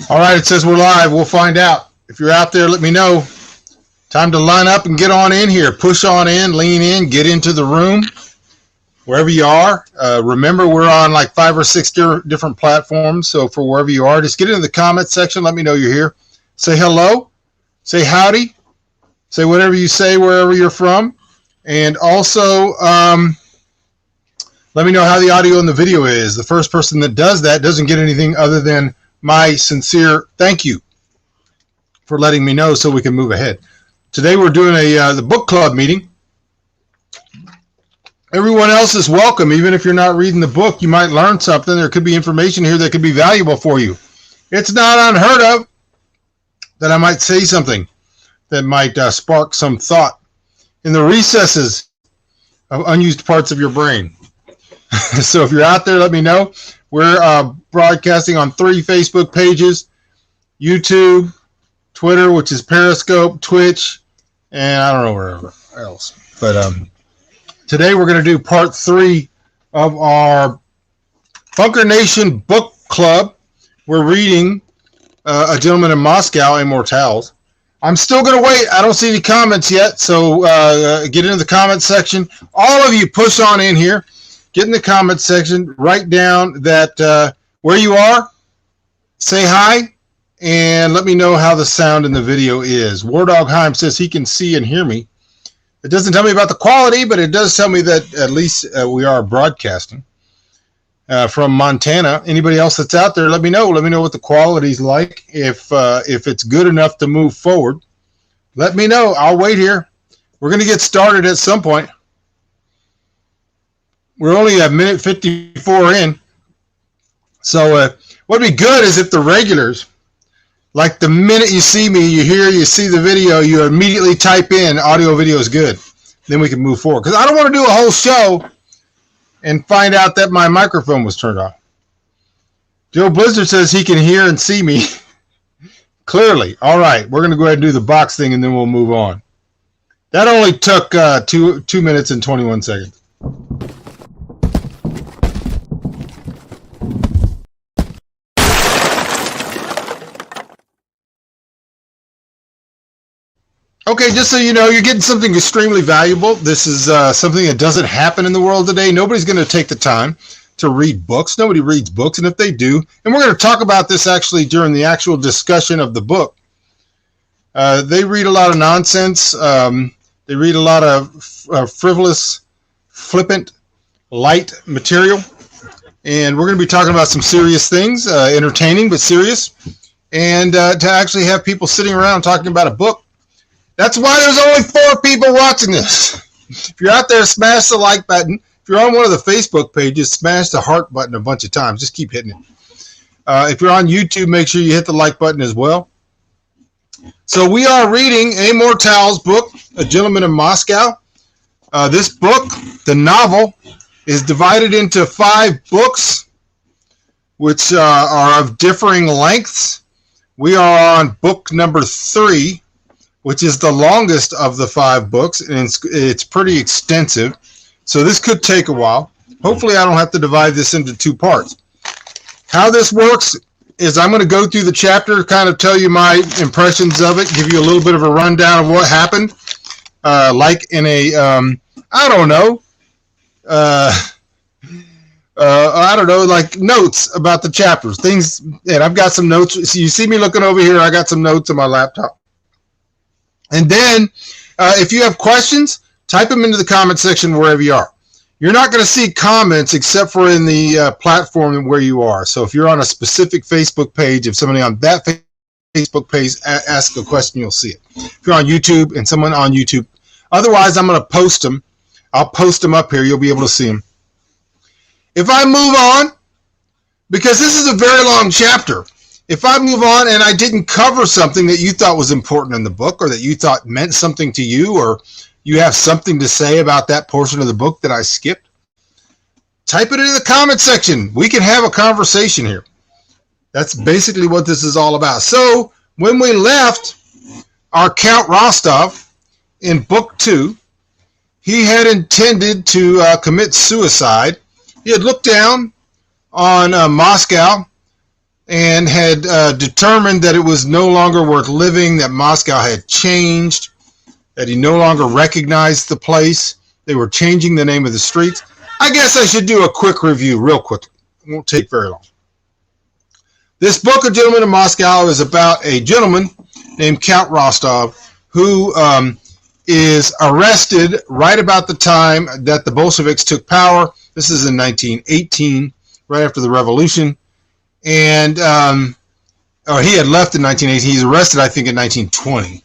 All right, it says we're live. We'll find out. If you're out there, let me know. Time to line up and get on in here. Push on in, lean in, get into the room, wherever you are. Remember, we're on like 5 or 6 different platforms, so for wherever you are, just get into the comments section. Let me know you're here. Say hello. Say howdy. Say whatever you say wherever you're from. And also, let me know how the audio and the video is. The first person that does that doesn't get anything other than my sincere thank you for letting me know so we can move ahead. Today we're doing the book club meeting. Everyone else is welcome. Even if you're not reading the book, you might learn something. There could be information here that could be valuable for you. It's not unheard of that I might say something that might spark some thought in the recesses of unused parts of your brain. So if you're out there, let me know. We're broadcasting on 3 Facebook pages, YouTube, Twitter, which is Periscope, Twitch, and I don't know where else. But today we're going to do part 3 of our Bunker Nation book club. We're reading A Gentleman in Moscow, Amor Towles. I'm still going to wait. I don't see any comments yet, so get into the comment section. All of you push on in here. Get in the comment section. Write down that where you are. Say hi. And let me know how the sound in the video is. Wardog Heim says he can see and hear me. It doesn't tell me about the quality, but it does tell me that at least we are broadcasting from Montana. Anybody else that's out there, let me know. Let me know what the quality's like. If it's good enough to move forward, let me know. I'll wait here. We're going to get started at some point. We're only a minute 54 in. So what would be good is if the regulars, like the minute you see me, you hear, you see the video, you immediately type in audio video is good. Then we can move forward. Because I don't want to do a whole show and find out that my microphone was turned off. Joe Blizzard says he can hear and see me clearly. All right, we're going to go ahead and do the box thing and then we'll move on. That only took 2 minutes and 21 seconds. Okay, just so you know, you're getting something extremely valuable. This is something that doesn't happen in the world today. Nobody's going to take the time to read books. Nobody reads books, and if they do, and we're going to talk about this actually during the actual discussion of the book, they read a lot of nonsense. They read a lot of frivolous, flippant, light material, and we're going to be talking about some serious things, entertaining but serious, and to actually have people sitting around talking about a book. That's why there's only 4 people watching this. If you're out there, smash the like button. If you're on one of the Facebook pages, smash the heart button a bunch of times. Just keep hitting it. If you're on YouTube, make sure you hit the like button as well. So we are reading Amor Towles' book, A Gentleman in Moscow. This book, the novel, is divided into 5 books, which are of differing lengths. We are on book number 3. Which is the longest of the 5 books, and it's pretty extensive. So this could take a while. Hopefully I don't have to divide this into 2 parts. How this works is I'm going to go through the chapter, kind of tell you my impressions of it, give you a little bit of a rundown of what happened, like in a, I don't know, like notes about the chapters, things, and I've got some notes. So you see me looking over here, I got some notes on my laptop. And then, if you have questions, type them into the comment section wherever you are. You're not going to see comments except for in the platform where you are. So if you're on a specific Facebook page, if somebody on that Facebook page asks a question, you'll see it. If you're on YouTube and someone on YouTube. Otherwise, I'm going to post them. I'll post them up here. You'll be able to see them. If I move on, because this is a very long chapter, if I move on and I didn't cover something that you thought was important in the book or that you thought meant something to you or you have something to say about that portion of the book that I skipped, type it into the comment section. We can have a conversation here. That's basically what this is all about. So when we left our Count Rostov in book 2, he had intended to commit suicide. He had looked down on Moscow and had determined that it was no longer worth living, that Moscow had changed, that he no longer recognized the place. They were changing the name of the streets. I guess I should do a quick review real quickly. It won't take very long. This book, A Gentleman in Moscow, is about a gentleman named Count Rostov who is arrested right about the time that the Bolsheviks took power. This is in 1918, right after the revolution. And he had left in 1918. He's arrested, I think, in 1920.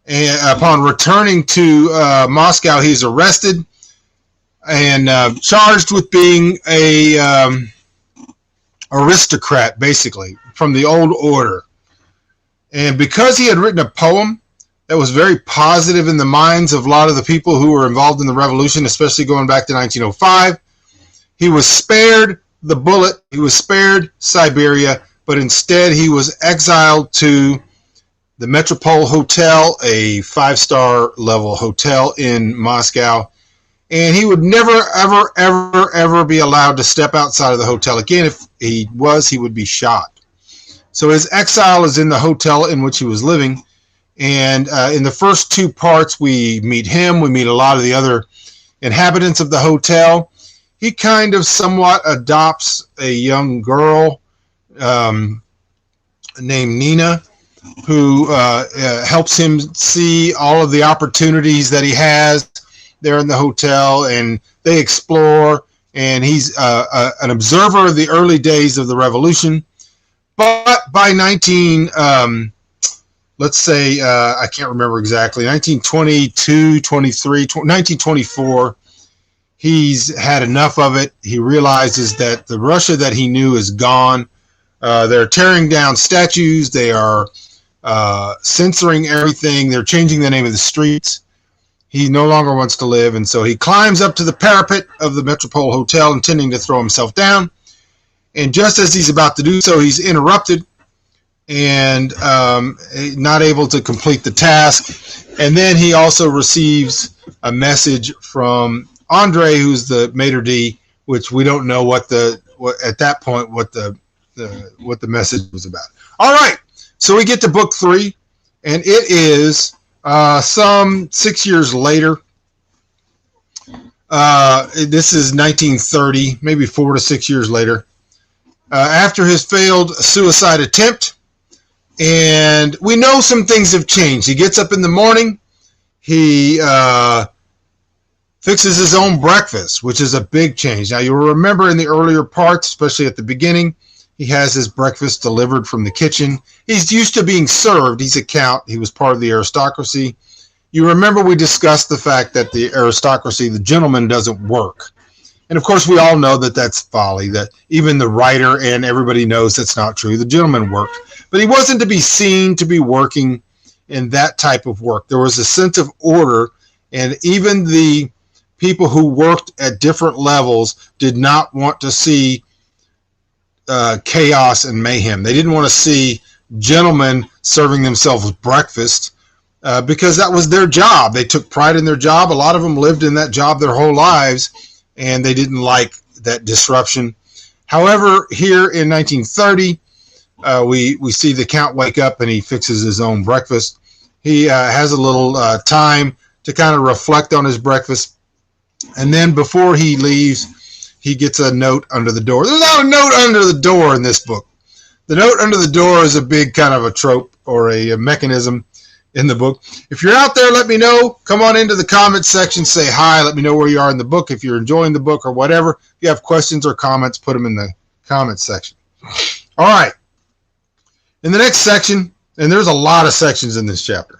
And upon returning to Moscow, he's arrested and charged with being a aristocrat, basically, from the old order. And because he had written a poem that was very positive in the minds of a lot of the people who were involved in the revolution, especially going back to 1905, he was spared the bullet, he was spared Siberia, but instead he was exiled to the Metropole Hotel, a 5-star level hotel in Moscow, and he would never, ever, ever, ever be allowed to step outside of the hotel again. If he was, he would be shot. So his exile is in the hotel in which he was living, and in the first 2 parts we meet him, we meet a lot of the other inhabitants of the hotel. He kind of somewhat adopts a young girl named Nina, who helps him see all of the opportunities that he has there in the hotel, and they explore, and he's an observer of the early days of the revolution. But by 1922, 23, 1924, he's had enough of it. He realizes that the Russia that he knew is gone. They're tearing down statues. They are censoring everything. They're changing the name of the streets. He no longer wants to live, and so he climbs up to the parapet of the Metropole Hotel, intending to throw himself down. And just as he's about to do so, he's interrupted and not able to complete the task. And then he also receives a message from Andre, who's the maitre d', which we don't know what the message was about. All right, so we get to book 3, and it is some 6 years later. This is 1930, maybe 4 to 6 years later, after his failed suicide attempt. And we know some things have changed. He gets up in the morning. He fixes his own breakfast, which is a big change. Now, you'll remember in the earlier parts, especially at the beginning, he has his breakfast delivered from the kitchen. He's used to being served. He's a count. He was part of the aristocracy. You remember we discussed the fact that the aristocracy, the gentleman, doesn't work. And, of course, we all know that that's folly, that even the writer and everybody knows that's not true. The gentleman worked. But he wasn't to be seen to be working in that type of work. There was a sense of order, and even the people who worked at different levels did not want to see chaos and mayhem. They didn't want to see gentlemen serving themselves breakfast because that was their job. They took pride in their job. A lot of them lived in that job their whole lives, and they didn't like that disruption. However, here in 1930, we see the Count wake up and he fixes his own breakfast. He has a little time to kind of reflect on his breakfast. And then before he leaves, he gets a note under the door. There's not a note under the door in this book. The note under the door is a big kind of a trope or a mechanism in the book. If you're out there, let me know. Come on into the comments section. Say hi. Let me know where you are in the book. If you're enjoying the book or whatever. If you have questions or comments, put them in the comments section. All right. In the next section, and there's a lot of sections in this chapter,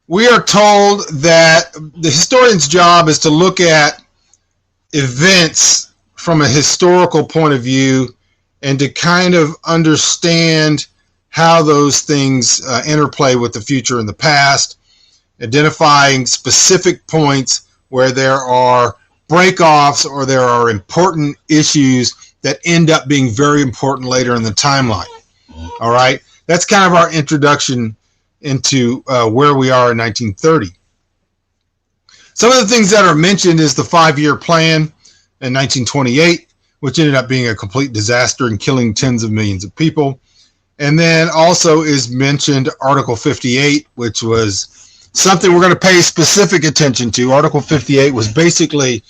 we are told that the historian's job is to look at events from a historical point of view and to kind of understand how those things interplay with the future and the past, identifying specific points where there are break-offs or there are important issues that end up being very important later in the timeline. All right? That's kind of our introduction into where we are in 1930. Some of the things that are mentioned is the 5-year plan in 1928, which ended up being a complete disaster and killing tens of millions of people. And then also is mentioned Article 58, which was something we're going to pay specific attention to. Article 58 was basically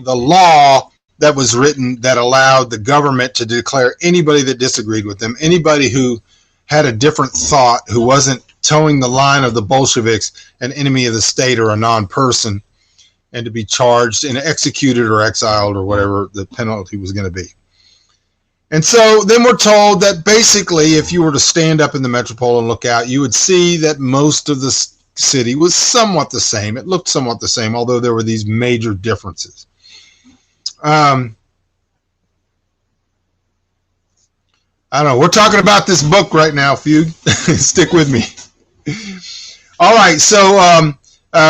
the law that was written that allowed the government to declare anybody that disagreed with them, anybody who had a different thought, who wasn't towing the line of the Bolsheviks, an enemy of the state or a non-person, and to be charged and executed or exiled or whatever the penalty was going to be. And so then we're told that basically if you were to stand up in the metropole and look out, you would see that most of the city was somewhat the same. It looked somewhat the same, although there were these major differences. I don't know. We're talking about this book right now, Fugue. Stick with me. All right. So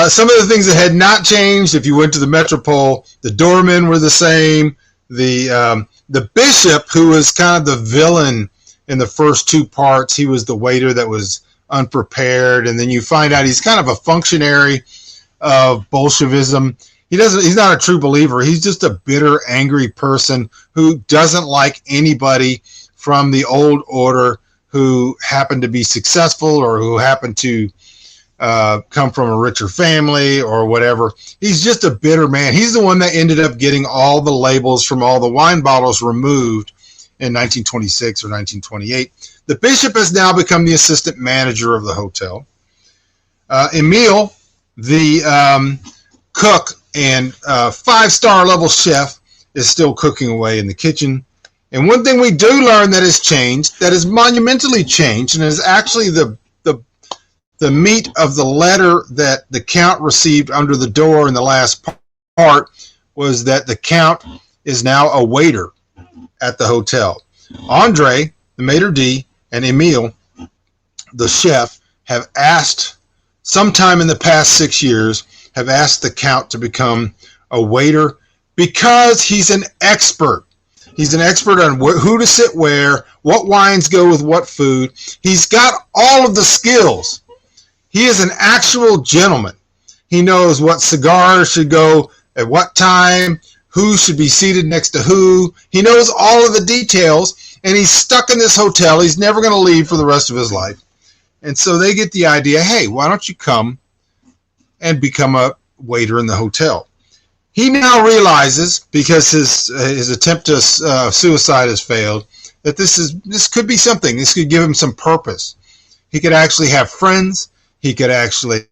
some of the things that had not changed, if you went to the metropole, the doormen were the same. The bishop, who was kind of the villain in the first two parts, he was the waiter that was unprepared. And then you find out he's kind of a functionary of Bolshevism. He's not a true believer. He's just a bitter, angry person who doesn't like anybody from the old order who happened to be successful or who happened to come from a richer family or whatever. He's just a bitter man. He's the one that ended up getting all the labels from all the wine bottles removed in 1926 or 1928. The bishop has now become the assistant manager of the hotel. Emil, the cook and five-star level chef, is still cooking away in the kitchen. And one thing we do learn that has changed, that is monumentally changed, and is actually the meat of the letter that the Count received under the door in the last part, was that the Count is now a waiter at the hotel. Andre, the maitre d', and Emil, the chef, have asked, sometime in the past 6 years, have asked the Count to become a waiter because he's an expert. He's an expert on who to sit where, what wines go with what food. He's got all of the skills. He is an actual gentleman. He knows what cigars should go at what time, who should be seated next to who. He knows all of the details, and he's stuck in this hotel. He's never going to leave for the rest of his life. And so they get the idea, hey, why don't you come and become a waiter in the hotel? He now realizes, because his attempt to suicide has failed, that this could be something. This could give him some purpose. He could actually have friends. He could actually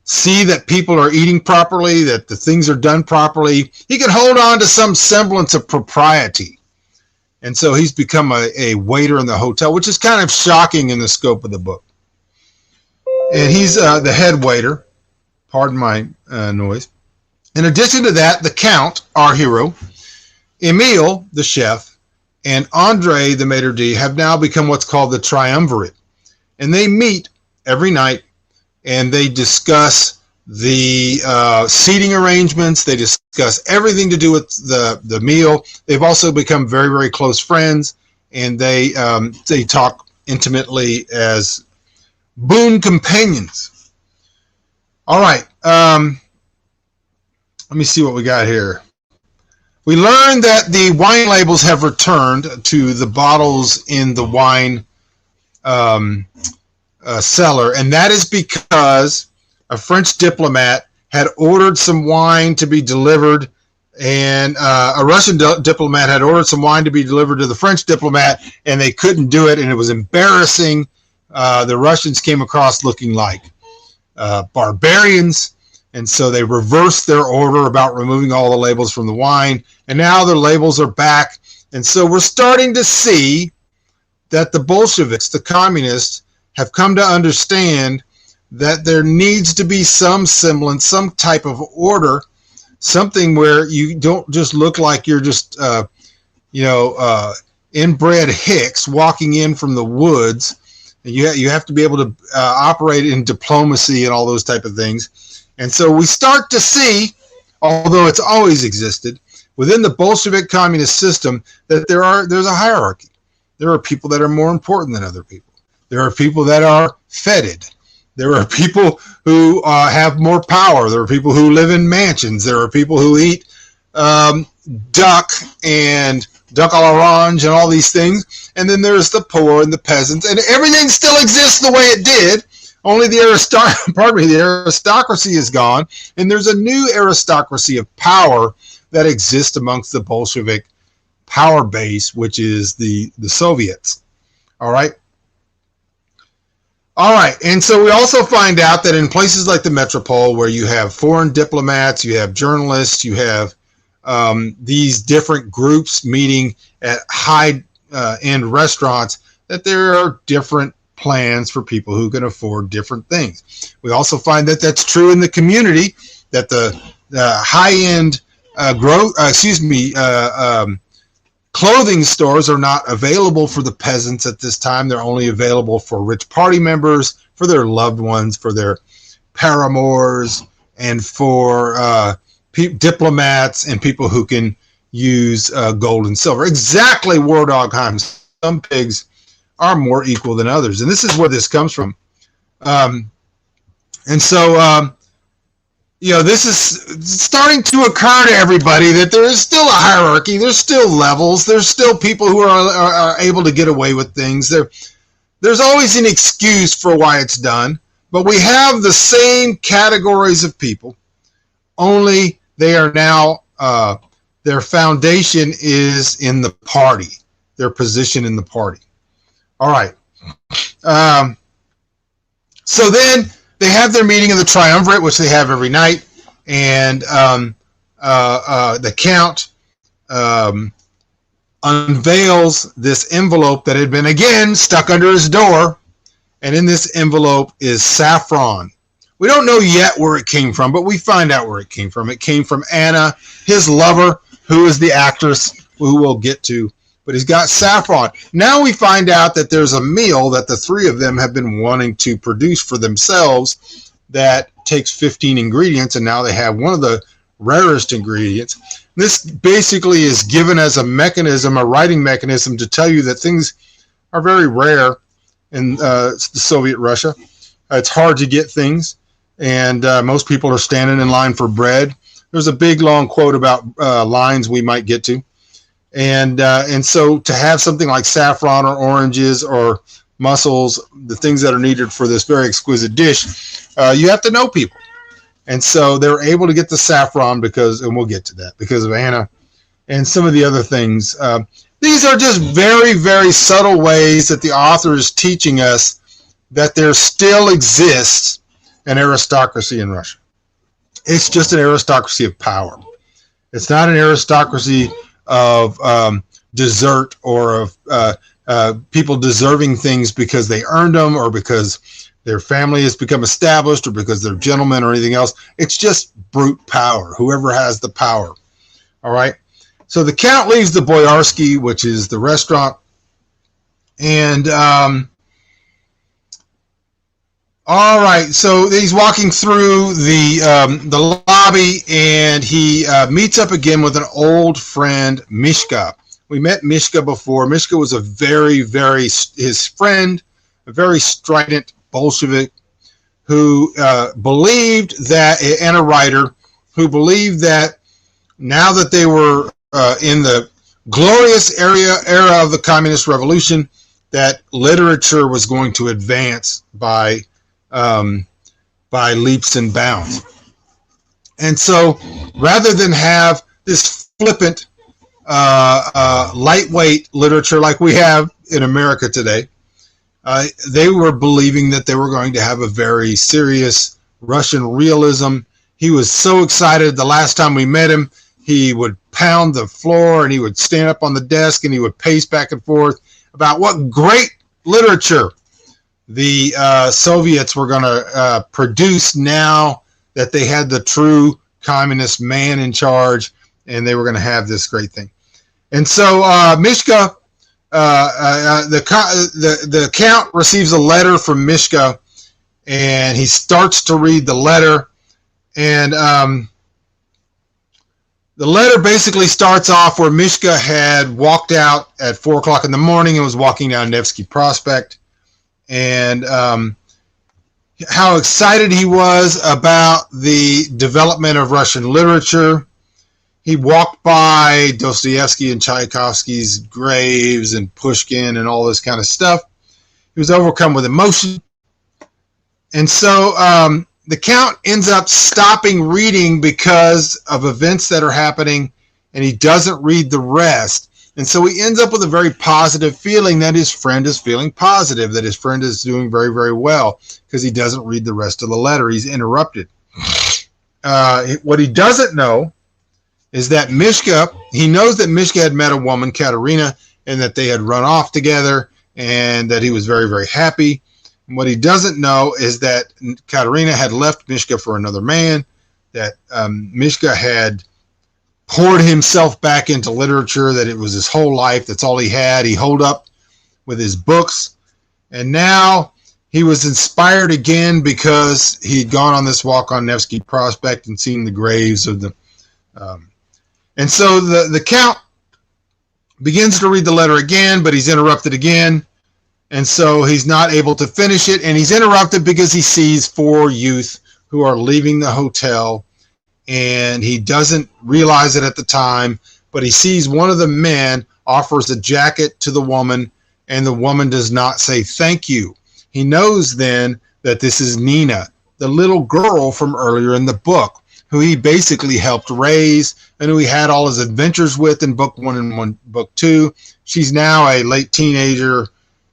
see that people are eating properly, that the things are done properly. He could hold on to some semblance of propriety. And so he's become a waiter in the hotel, which is kind of shocking in the scope of the book. And he's the head waiter. Pardon my noise. In addition to that, the Count, our hero, Emil, the chef, and Andre, the maitre d', have now become what's called the triumvirate. And they meet every night, and they discuss the seating arrangements. They discuss everything to do with the meal. They've also become very, very close friends, and they talk intimately as boon companions. All right. Let me see what we got here. We learned that the wine labels have returned to the bottles in the wine cellar, and that is because a French diplomat had ordered some wine to be delivered, and a Russian diplomat had ordered some wine to be delivered to the French diplomat, and they couldn't do it, and it was embarrassing. The Russians came across looking like barbarians, and so they reversed their order about removing all the labels from the wine, and now the labels are back. And so we're starting to see that the Bolsheviks, the communists, have come to understand that there needs to be some semblance, some type of order, something where you don't just look like you're just, inbred hicks walking in from the woods. You have to be able to operate in diplomacy and all those type of things. And so we start to see, although it's always existed, within the Bolshevik communist system, that there's a hierarchy. There are people that are more important than other people. There are people that are feted. There are people who have more power. There are people who live in mansions. There are people who eat duck and duck à l'orange and all these things. And then there's the poor and the peasants, and everything still exists the way it did. Only the aristocracy is gone, and there's a new aristocracy of power that exists amongst the Bolshevik power base, which is the Soviets. All right. And so we also find out that in places like the Metropole, where you have foreign diplomats, you have journalists, you have these different groups meeting at high-end restaurants, that there are different plans for people who can afford different things. We also find that that's true in the community, that the high-end clothing stores are not available for the peasants at this time. They're only available for rich party members, for their loved ones, for their paramours, and for diplomats and people who can use gold and silver. Exactly, War Dog Himes. Some pigs are more equal than others, and this is where this comes from. This is starting to occur to everybody, that there is still a hierarchy. There's still levels. There's still people who are able to get away with things. There's always an excuse for why it's done, but we have the same categories of people, only they are now, their foundation is in the party, their position in the party. All right. So then they have their meeting of the triumvirate, which they have every night, and the Count unveils this envelope that had been, again, stuck under his door, and in this envelope is saffron. We don't know yet where it came from, but we find out where it came from. It came from Anna, his lover, who is the actress, who we'll get to. But he's got saffron. Now we find out that there's a meal that the three of them have been wanting to produce for themselves that takes 15 ingredients, and now they have one of the rarest ingredients. This basically is given as a mechanism, a writing mechanism, to tell you that things are very rare in the Soviet Russia. It's hard to get things, and most people are standing in line for bread. There's a big, long quote about lines we might get to. And so to have something like saffron or oranges or mussels, the things that are needed for this very exquisite dish, you have to know people. And so they're able to get the saffron because, and we'll get to that, because of Anna and some of the other things. These are just very, very subtle ways that the author is teaching us that there still exists an aristocracy in Russia. It's just an aristocracy of power. It's not an aristocracy of desert or of people deserving things because they earned them or because their family has become established or because they're gentlemen or anything else. It's just brute power, whoever has the power. All right. So the Count leaves the Boyarsky, which is the restaurant, and all right, so he's walking through the lobby, and he meets up again with an old friend, Mishka. We met Mishka before. Mishka was a his friend, a very strident Bolshevik who believed that, and a writer, who believed that now that they were in the glorious era of the Communist Revolution, that literature was going to advance by leaps and bounds. And so rather than have this flippant, lightweight literature like we have in America today, they were believing that they were going to have a very serious Russian realism. He was so excited the last time we met him, he would pound the floor and he would stand up on the desk and he would pace back and forth about what great literature the Soviets were going to produce now that they had the true communist man in charge, and they were going to have this great thing. And so Mishka, the Count receives a letter from Mishka, and he starts to read the letter, and the letter basically starts off where Mishka had walked out at 4 o'clock in the morning and was walking down Nevsky Prospect, and how excited he was about the development of Russian literature. he walked by Dostoevsky and Tchaikovsky's graves and Pushkin and all this kind of stuff. He was overcome with emotion. And so the Count ends up stopping reading because of events that are happening, and he doesn't read the rest. And so he ends up with a very positive feeling that his friend is feeling positive, that his friend is doing very, very well, because he doesn't read the rest of the letter. He's interrupted. What he doesn't know is that Mishka, he knows that Mishka had met a woman, Katerina, and that they had run off together, and that he was very, very happy. And what he doesn't know is that Katerina had left Mishka for another man, that Mishka had poured himself back into literature, that it was his whole life. That's all he had. He holed up with his books. And now he was inspired again because he had gone on this walk on Nevsky Prospect and seen the graves of the... and so the Count begins to read the letter again, but he's interrupted again. And so he's not able to finish it. And he's interrupted because he sees 4 youth who are leaving the hotel. And he doesn't realize it at the time, but he sees one of the men offers a jacket to the woman, and the woman does not say thank you. He knows then that this is Nina, the little girl from earlier in the book, who he basically helped raise and who he had all his adventures with in book 1 and book 2. She's now a late teenager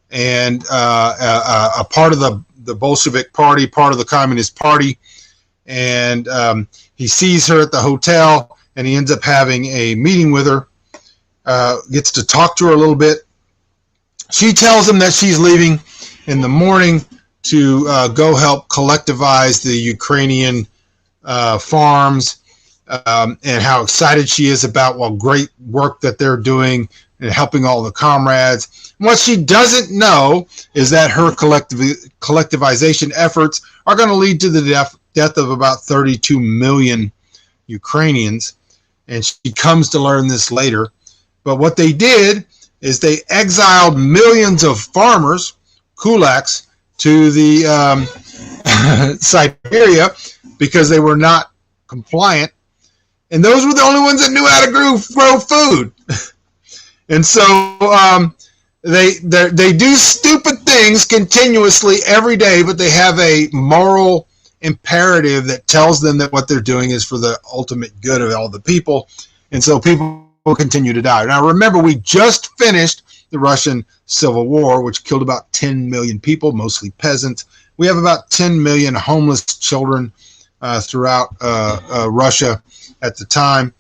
and a part of the Bolshevik Party, part of the Communist Party. And he sees her at the hotel, and he ends up having a meeting with her, gets to talk to her a little bit. She tells him that she's leaving in the morning to go help collectivize the Ukrainian farms, and how excited she is about what great work that they're doing and helping all the comrades. And what she doesn't know is that her collectivization efforts are going to lead to the death of about 32 million Ukrainians, and she comes to learn this later. But what they did is they exiled millions of farmers, kulaks, to the Siberia because they were not compliant, and those were the only ones that knew how to grow food. And so they do stupid things continuously every day, but they have a moral imperative that tells them that what they're doing is for the ultimate good of all the people. And so people continue to die. Now remember, we just finished the Russian Civil War, which killed about 10 million people, mostly peasants. We have about 10 million homeless children throughout Russia at the time.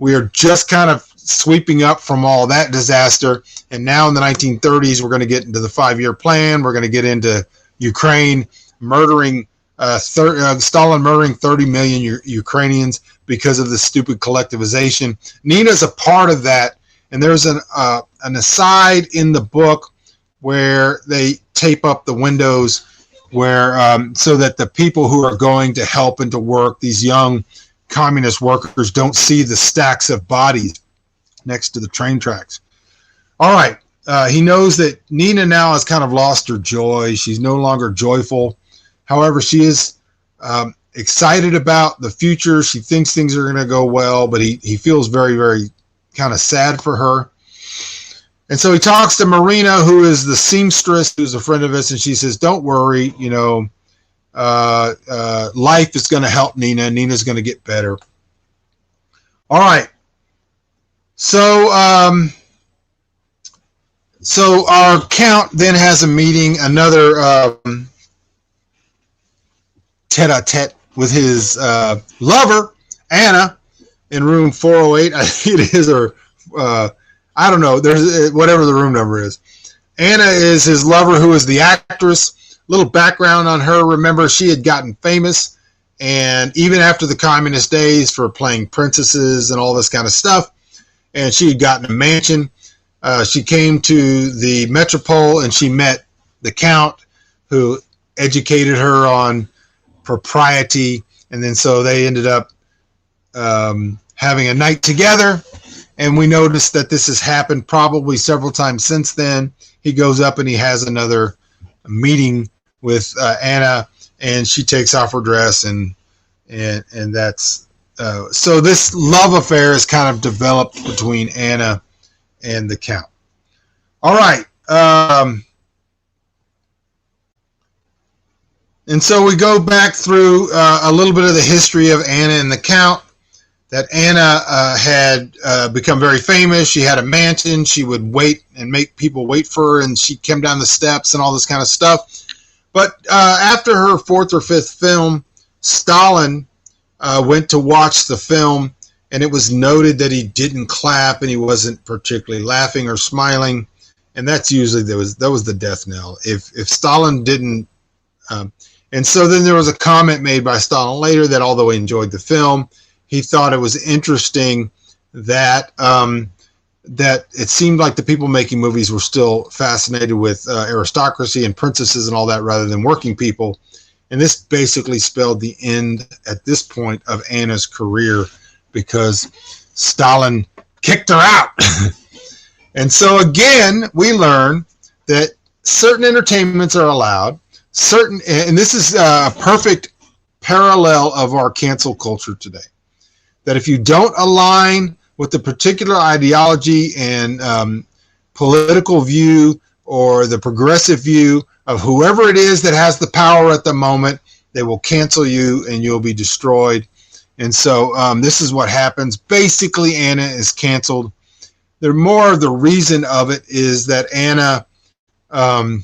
We are just kind of sweeping up from all that disaster. And now in the 1930s, we're going to get into the 5-year plan. We're going to get into Ukraine murdering Stalin murdering 30 million Ukrainians because of the stupid collectivization. Nina's a part of that, and there's an aside in the book where they tape up the windows where so that the people who are going to help and to work, these young communist workers, don't see the stacks of bodies next to the train tracks. All right, he knows that Nina now has kind of lost her joy. She's no longer joyful. However, she is excited about the future. She thinks things are going to go well, but he feels very, very kind of sad for her. And so he talks to Marina, who is the seamstress, who's a friend of his, and she says, don't worry, you know, life is going to help Nina. Nina's going to get better. All right. So our Count then has a meeting, another tete-a-tete with his lover, Anna, in room 408. I think it is, or I don't know. There's whatever the room number is. Anna is his lover, who is the actress. Little background on her. Remember, she had gotten famous, and even after the communist days, for playing princesses and all this kind of stuff, and she had gotten a mansion. She came to the metropole, and she met the Count, who educated her on propriety, and then so they ended up having a night together. And we noticed that this has happened probably several times since then. He goes up and he has another meeting with Anna, and she takes off her dress, and that's So this love affair is kind of developed between Anna and the Count. All right. And so we go back through a little bit of the history of Anna and the Count. That Anna had become very famous. She had a mansion. She would wait and make people wait for her, and she came down the steps and all this kind of stuff. But after her fourth or fifth film, Stalin went to watch the film, and it was noted that he didn't clap and he wasn't particularly laughing or smiling, and that's usually that was the death knell. If Stalin didn't, and so then there was a comment made by Stalin later that although he enjoyed the film, he thought it was interesting that that it seemed like the people making movies were still fascinated with aristocracy and princesses and all that rather than working people. And this basically spelled the end at this point of Anna's career because Stalin kicked her out. And so again, we learn that certain entertainments are allowed, and this is a perfect parallel of our cancel culture today. That if you don't align with the particular ideology and political view or the progressive view of whoever it is that has the power at the moment, they will cancel you and you'll be destroyed. And so this is what happens. Basically, Anna is canceled. The more of the reason of it is that Anna, her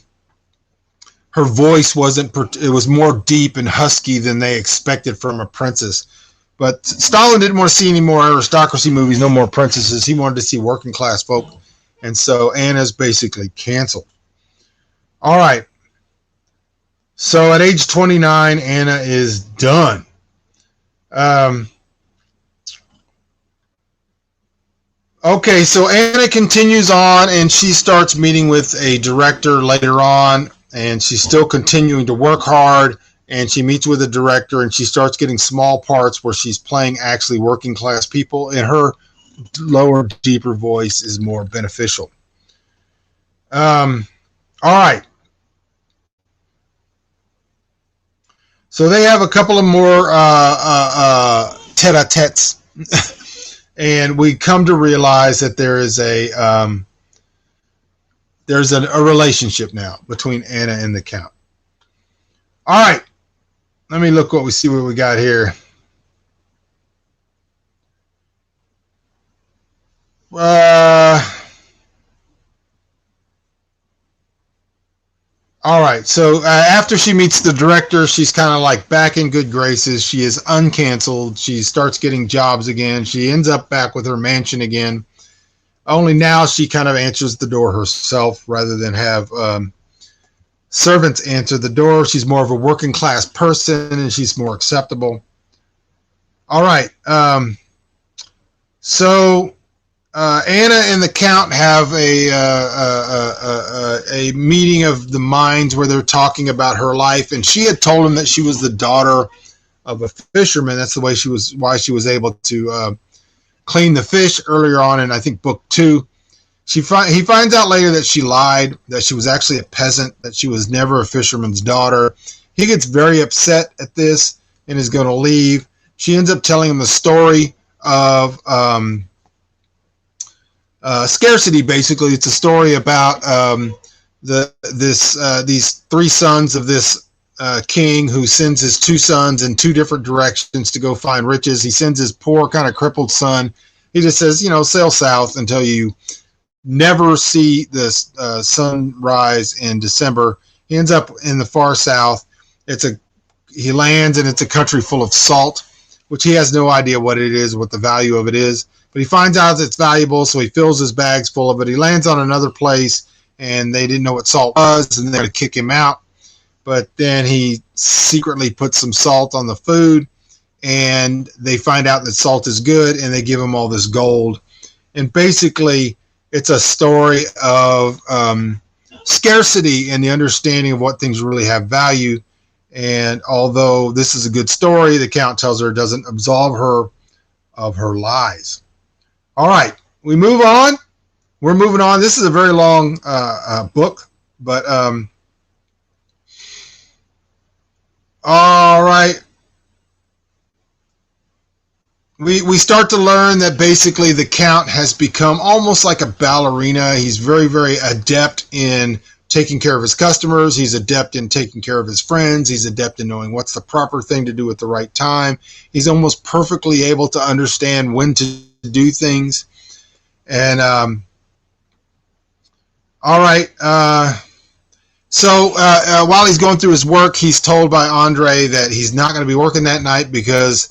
voice it was more deep and husky than they expected from a princess. But Stalin didn't want to see any more aristocracy movies, no more princesses. He wanted to see working class folk. And so Anna's basically canceled. All right. So at age 29, Anna is done. Okay, so Anna continues on, and she starts meeting with a director later on, and she's still continuing to work hard. And she meets with a director, and she starts getting small parts where she's playing actually working class people, and her lower, deeper voice is more beneficial. All right. So they have a couple of more tete-a-tetes, and we come to realize that there's a relationship now between Anna and the Count. All right. Let me look what we got here. All right. So after she meets the director, she's kind of like back in good graces. She is uncanceled. She starts getting jobs again. She ends up back with her mansion again. Only now she kind of answers the door herself rather than have servants answer the door. She's more of a working class person, and she's more acceptable. All right. So Anna and the Count have a meeting of the minds where they're talking about her life, and she had told him that she was the daughter of a fisherman. That's why she was able to clean the fish earlier on in, I think, book 2. He finds out later that she lied, that she was actually a peasant, that she was never a fisherman's daughter. He gets very upset at this and is going to leave. She ends up telling him the story of scarcity. Basically, it's a story about these 3 sons of this king who sends his 2 sons in 2 different directions to go find riches. He sends his poor, kind of crippled son. He just says, sail south until you never see the sun rise in December. He ends up in the far south. He lands, and it's a country full of salt, which he has no idea what it is, what the value of it is. But he finds out it's valuable, so he fills his bags full of it. He lands on another place, and they didn't know what salt was, and they're going to kick him out. But then he secretly puts some salt on the food, and they find out that salt is good, and they give him all this gold. And basically, it's a story of scarcity and the understanding of what things really have value. And although this is a good story, the Count tells her it doesn't absolve her of her lies. All right, we move on. We're moving on. This is a very long book, but all right. we start to learn that basically the Count has become almost like a ballerina. He's very, very adept in taking care of his customers. He's adept in taking care of his friends. He's adept in knowing what's the proper thing to do at the right time. He's almost perfectly able to understand when to do things. And all right. So while he's going through his work, he's told by Andre that he's not going to be working that night because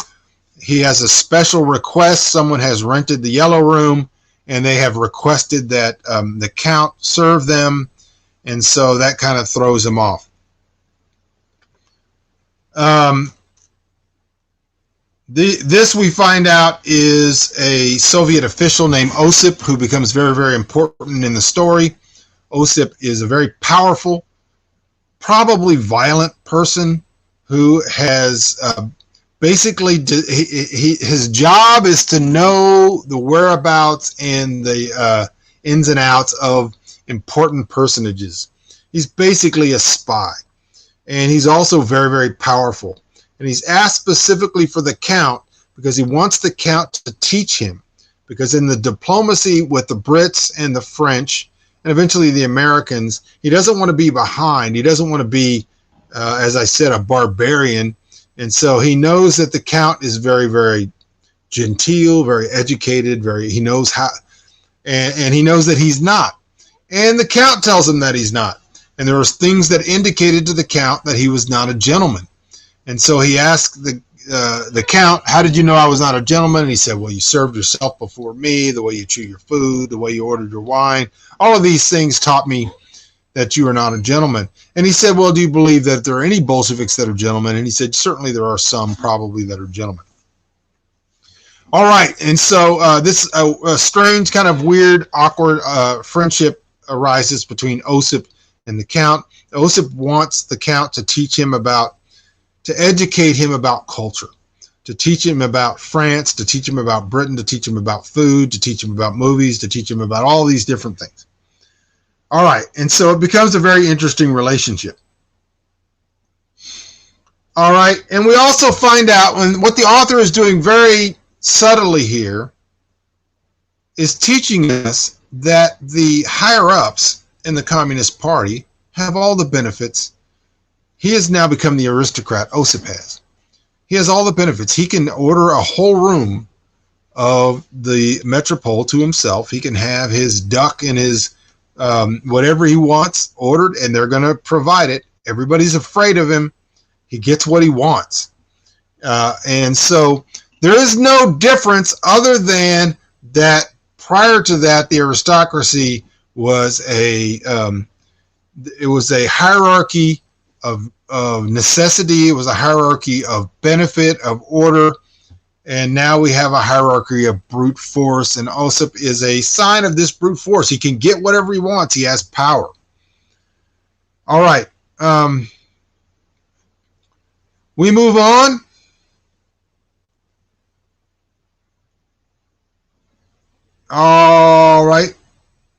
he has a special request. Someone has rented the Yellow Room, and they have requested that the Count serve them, and so that kind of throws him off. This we find out is a Soviet official named Osip who becomes very, very important in the story. Osip is a very powerful, probably violent person who has basically his job is to know the whereabouts and the ins and outs of important personages. He's basically a spy, and he's also very, very powerful. And he's asked specifically for the Count because he wants the Count to teach him, because in the diplomacy with the Brits and the French and eventually the Americans, he doesn't want to be behind. He doesn't want to be, as I said, a barbarian. And so he knows that the Count is very, very genteel, very educated, he knows how, and he knows that he's not. And the Count tells him that he's not. And there was things that indicated to the Count that he was not a gentleman. And so he asked the Count, how did you know I was not a gentleman? And he said, well, you served yourself before me, the way you chew your food, the way you ordered your wine. All of these things taught me that you are not a gentleman. And he said, well, do you believe that there are any Bolsheviks that are gentlemen? And he said, certainly there are some probably that are gentlemen. All right. And so this a strange, kind of weird, awkward friendship arises between Osip and the Count. Osip wants the Count to teach him to educate him about culture, to teach him about France, to teach him about Britain, to teach him about food, to teach him about movies, to teach him about all these different things. All right, and so it becomes a very interesting relationship. All right, and we also find out what the author is doing very subtly here is teaching us that the higher-ups in the Communist Party have all the benefits. He has now become the aristocrat Osip has. He has all the benefits. He can order a whole room of the metropole to himself. He can have his duck and his whatever he wants ordered, and they're going to provide it. Everybody's afraid of him. He gets what he wants. And so there is no difference other than that prior to that, the aristocracy was a hierarchy of necessity. It was a hierarchy of benefit, of order, and now we have a hierarchy of brute force, and Osip is a sign of this brute force. He can get whatever he wants. He has power. All right. We move on. All right.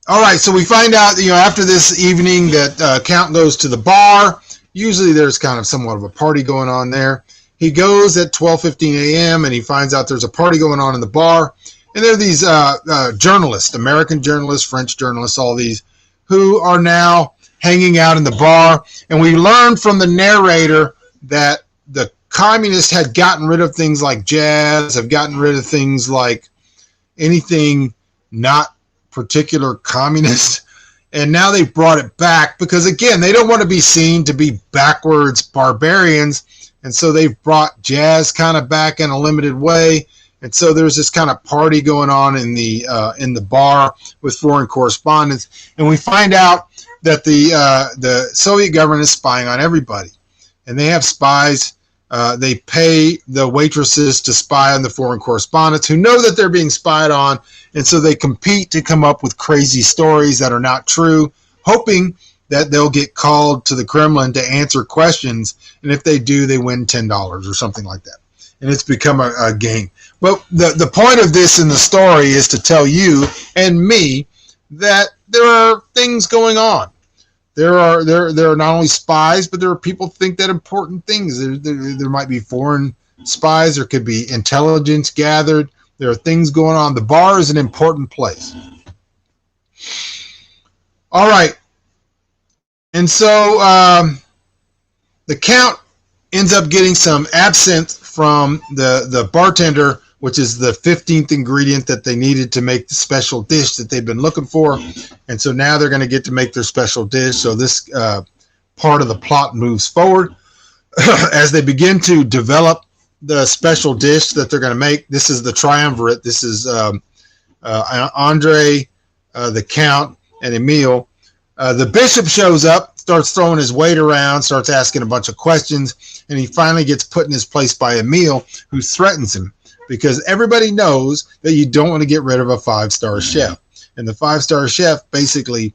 All right, so we find out, after this evening that Count goes to the bar. Usually there's kind of somewhat of a party going on there. He goes at 12:15 a.m. and he finds out there's a party going on in the bar. And there are these journalists, American journalists, French journalists, all these, who are now hanging out in the bar. And we learned from the narrator that the communists had gotten rid of things like jazz, have gotten rid of things like anything not particular communist. And now they've brought it back because, again, they don't want to be seen to be backwards barbarians. And so they've brought jazz kind of back in a limited way. And so there's this kind of party going on in the bar with foreign correspondents. And we find out that the Soviet government is spying on everybody. And they have spies. They pay the waitresses to spy on the foreign correspondents who know that they're being spied on. And so they compete to come up with crazy stories that are not true, hoping that they'll get called to the Kremlin to answer questions. And if they do, they win $10 or something like that. And it's become a game. But the point of this in the story is to tell you and me that there are things going on. There are not only spies, but there are people who think that important things. There might be foreign spies. There could be intelligence gathered. There are things going on. The bar is an important place. All right. And so the Count ends up getting some absinthe from the bartender, which is the 15th ingredient that they needed to make the special dish that they've been looking for. And so now they're going to get to make their special dish. So this part of the plot moves forward as they begin to develop the special dish that they're going to make. This is the triumvirate. This is Andre, the Count, and Emile. The bishop shows up, starts throwing his weight around, starts asking a bunch of questions, and he finally gets put in his place by Emile, who threatens him because everybody knows that you don't want to get rid of a 5-star chef. And the 5-star chef basically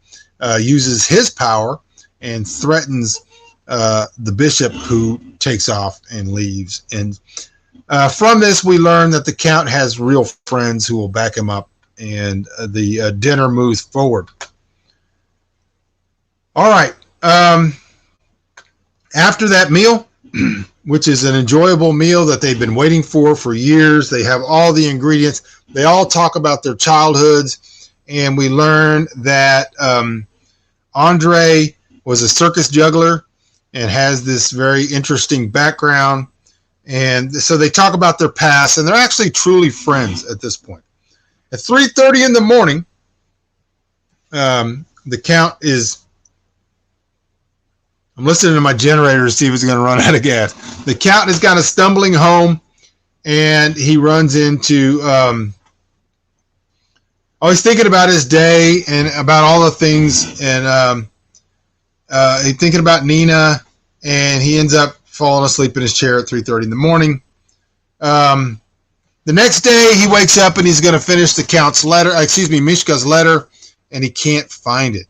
uses his power and threatens the bishop, who takes off and leaves. And from this, we learn that the Count has real friends who will back him up, and the dinner moves forward. All right. After that meal, which is an enjoyable meal that they've been waiting for years, they have all the ingredients. They all talk about their childhoods, and we learn that Andre was a circus juggler and has this very interesting background. And so they talk about their past, and they're actually truly friends at this point. At 3:30 in the morning, the Count is... I'm listening to my generator to see if it's going to run out of gas. The Count is kind of stumbling home, and he runs into... he's thinking about his day and about all the things, and he's thinking about Nina, and he ends up falling asleep in his chair at 3:30 in the morning. The next day, he wakes up and he's going to finish the Count's letter, Mishka's letter, and he can't find it.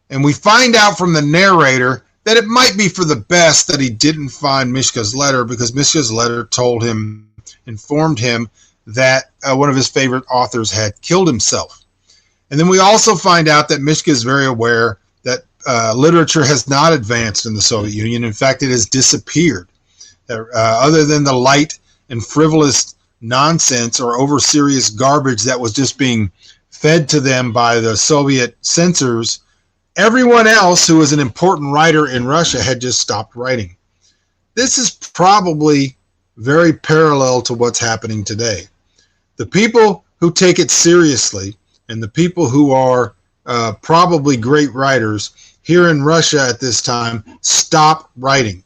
And we find out from the narrator that it might be for the best that he didn't find Mishka's letter, because Mishka's letter informed him that one of his favorite authors had killed himself. And then we also find out that Mishka is very aware that literature has not advanced in the Soviet Union. In fact, it has disappeared. Other than the light and frivolous nonsense or over-serious garbage that was just being fed to them by the Soviet censors, everyone else who was an important writer in Russia had just stopped writing. This is probably very parallel to what's happening today. The people who take it seriously and the people who are probably great writers here in Russia at this time stop writing.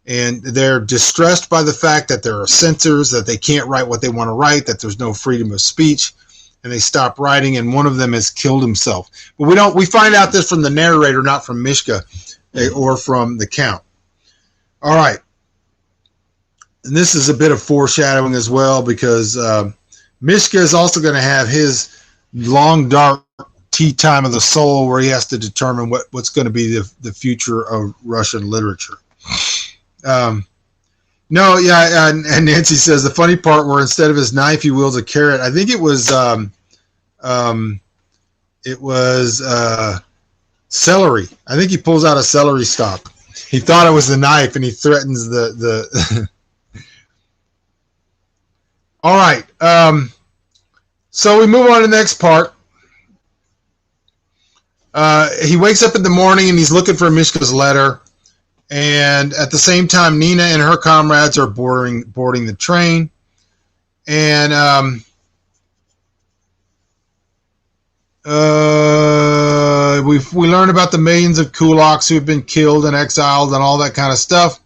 And they're distressed by the fact that there are censors, that they can't write what they want to write, that there's no freedom of speech, and they stop writing, and one of them has killed himself. But we find out this from the narrator, not from Mishka or from the Count. All right. And this is a bit of foreshadowing as well, because Mishka is also going to have his long, dark tea time of the soul, where he has to determine what's going to be the future of Russian literature. And Nancy says the funny part where instead of his knife he wields a carrot. I think it was celery. I think he pulls out a celery stalk. He thought it was the knife, and he threatens the All right. So we move on to the next part. He wakes up in the morning and he's looking for Mishka's letter. And at the same time, Nina and her comrades are boarding the train. And we learn about the millions of kulaks who have been killed and exiled and all that kind of stuff.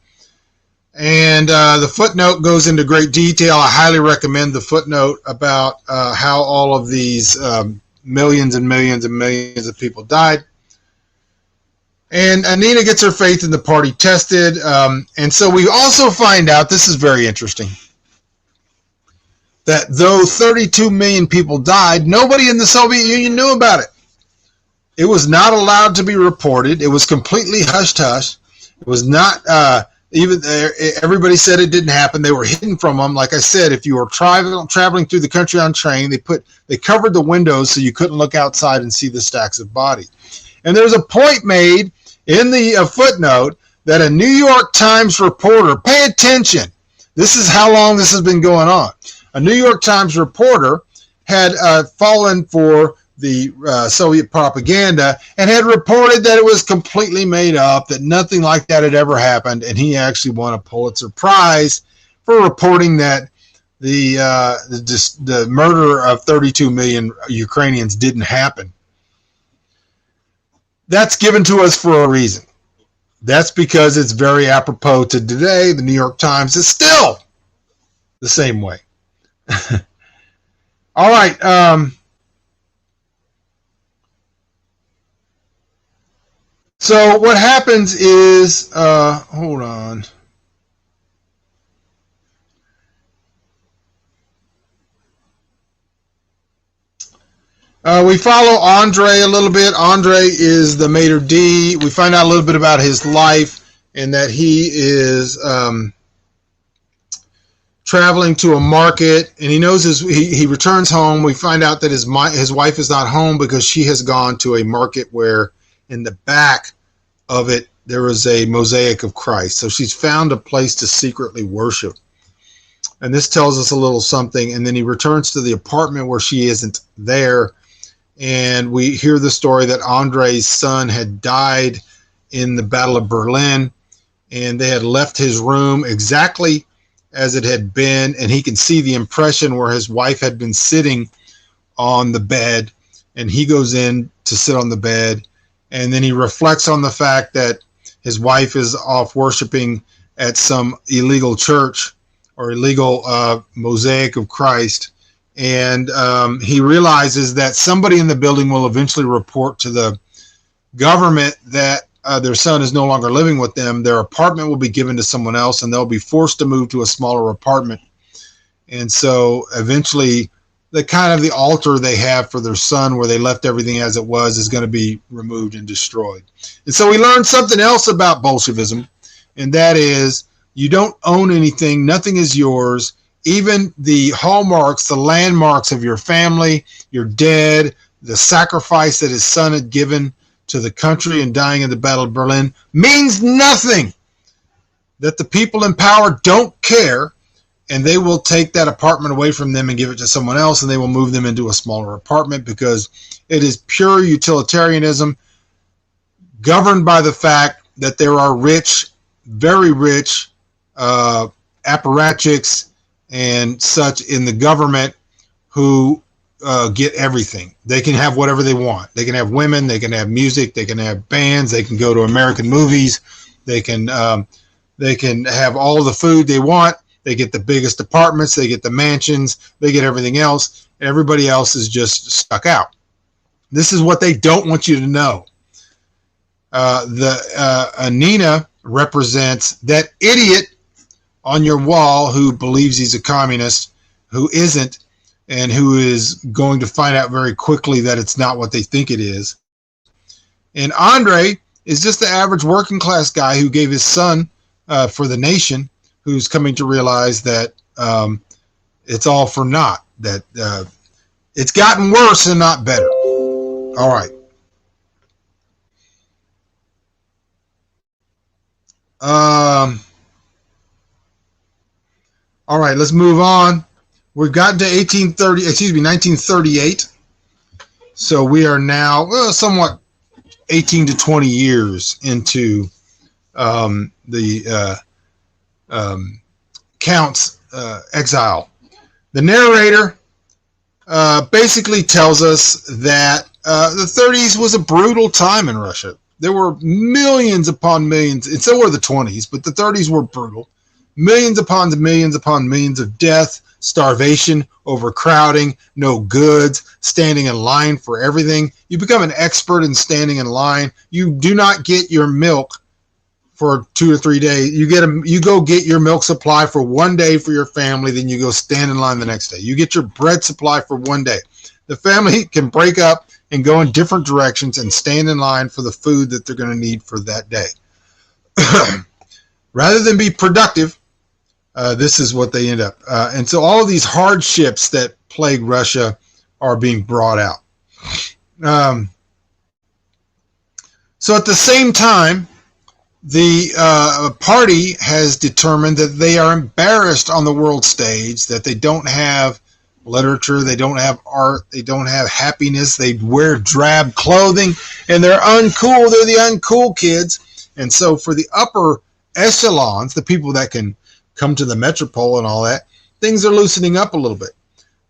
And the footnote goes into great detail. I highly recommend the footnote about how all of these millions and millions and millions of people died. And Nina gets her faith in the party tested. And so we also find out, this is very interesting, that though 32 million people died, nobody in the Soviet Union knew about it. It was not allowed to be reported. It was completely hush-hush. It was not, everybody said it didn't happen. They were hidden from them. Like I said, if you were traveling through the country on train, they covered the windows so you couldn't look outside and see the stacks of bodies. And there's a point made in the footnote that a New York Times reporter, pay attention, This is how long this has been going on. A New York Times reporter had fallen for the Soviet propaganda and had reported that it was completely made up, that nothing like that had ever happened, and he actually won a Pulitzer Prize for reporting that the murder of 32 million Ukrainians didn't happen. That's given to us for a reason. That's because it's very apropos to today. The New York Times is still the same way. All right. So what happens is, hold on. We follow Andre a little bit. Andre is the maitre d'. We find out a little bit about his life and that he is traveling to a market, and he knows he returns home. We find out that his wife is not home because she has gone to a market where in the back of it there is a mosaic of Christ. So she's found a place to secretly worship. And this tells us a little something. And then he returns to the apartment where she isn't there. And we hear the story that Andre's son had died in the Battle of Berlin, and they had left his room exactly as it had been, and he can see the impression where his wife had been sitting on the bed, and he goes in to sit on the bed, and then he reflects on the fact that his wife is off worshiping at some illegal church or illegal mosaic of Christ. And he realizes that somebody in the building will eventually report to the government that their son is no longer living with them. Their apartment will be given to someone else, and they'll be forced to move to a smaller apartment. And so eventually the altar they have for their son where they left everything as it was is going to be removed and destroyed. And so we learned something else about Bolshevism, and that is you don't own anything. Nothing is yours. Even the hallmarks, the landmarks of your family, your dead, the sacrifice that his son had given to the country and dying in the Battle of Berlin means nothing. That the people in power don't care, and they will take that apartment away from them and give it to someone else, and they will move them into a smaller apartment because it is pure utilitarianism governed by the fact that there are rich, very rich apparatchiks and such in the government who get everything. They can have whatever they want. They can have women, they can have music, they can have bands, they can go to American movies, they can have all the food they want, they get the biggest apartments, they get the mansions, they get everything else. Everybody else is just stuck out. This is what they don't want you to know. Nina represents that idiot on your wall who believes he's a communist, who isn't, and who is going to find out very quickly that it's not what they think it is. And Andre is just the average working class guy who gave his son for the nation, who's coming to realize that it's all for naught, that it's gotten worse and not better. All right. All right, let's move on. We've gotten to 1938. So we are now somewhat 18 to 20 years into the Count's exile. The narrator basically tells us that the 30s was a brutal time in Russia. There were millions upon millions, and so were the 20s, but the 30s were brutal. Millions upon millions of death, starvation, overcrowding, no goods, standing in line for everything. You become an expert in standing in line. You do not get your milk for 2 or 3 days. You go get your milk supply for 1 day for your family, then you go stand in line the next day. You get your bread supply for 1 day. The family can break up and go in different directions and stand in line for the food that they're going to need for that day. Rather than be productive, this is what they end up. And so all of these hardships that plague Russia are being brought out. So at the same time, the party has determined that they are embarrassed on the world stage, that they don't have literature, they don't have art, they don't have happiness, they wear drab clothing, and they're uncool. They're the uncool kids. And so for the upper echelons, the people that can come to the metropole and all that, things are loosening up a little bit.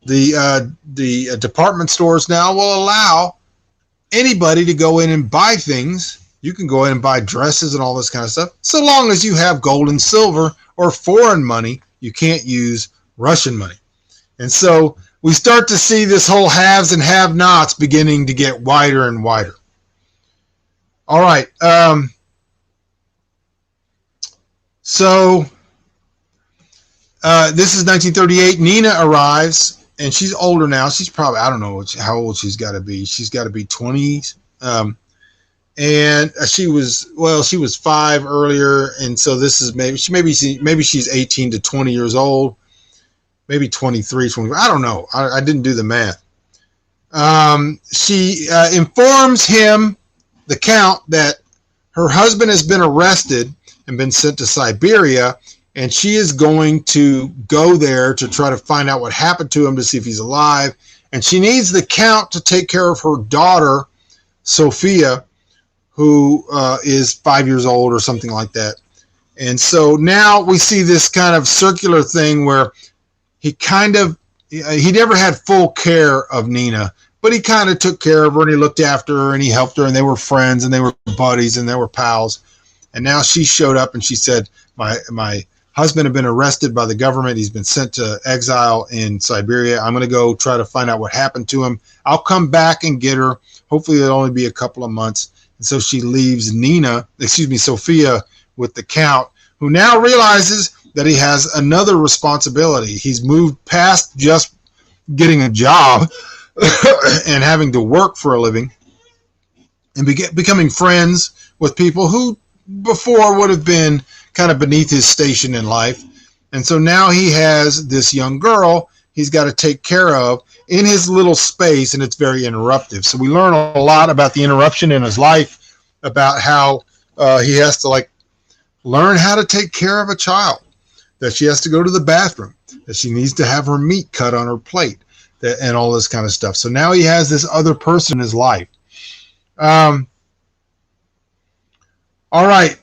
The department stores now will allow anybody to go in and buy things. You can go in and buy dresses and all this kind of stuff, so long as you have gold and silver or foreign money. You can't use Russian money. And so we start to see this whole haves and have-nots beginning to get wider and wider. All right. So this is 1938. Nina arrives, and she's older now. She's probably, I don't know how old she's got to be. She's got to be 20s. And she was 5 earlier, and so this is maybe she's 18 to 20 years old, maybe 23, 24. I don't know. I didn't do the math. She informs him, the Count, that her husband has been arrested and been sent to Siberia, and she is going to go there to try to find out what happened to him, to see if he's alive. And she needs the Count to take care of her daughter, Sophia, who is 5 years old or something like that. And so now we see this kind of circular thing where he never had full care of Nina, but he kind of took care of her, and he looked after her, and he helped her, and they were friends, and they were buddies, and they were pals. And now she showed up, and she said, my husband had been arrested by the government. He's been sent to exile in Siberia. I'm going to go try to find out what happened to him. I'll come back and get her. Hopefully it'll only be a couple of months. And so she leaves Sophia with the Count, who now realizes that he has another responsibility. He's moved past just getting a job and having to work for a living, and becoming friends with people who before would have been kind of beneath his station in life. And so now he has this young girl he's got to take care of in his little space, and it's very interruptive. So we learn a lot about the interruption in his life, about how he has to learn how to take care of a child, that she has to go to the bathroom, that she needs to have her meat cut on her plate, and all this kind of stuff. So now he has this other person in his life. All right.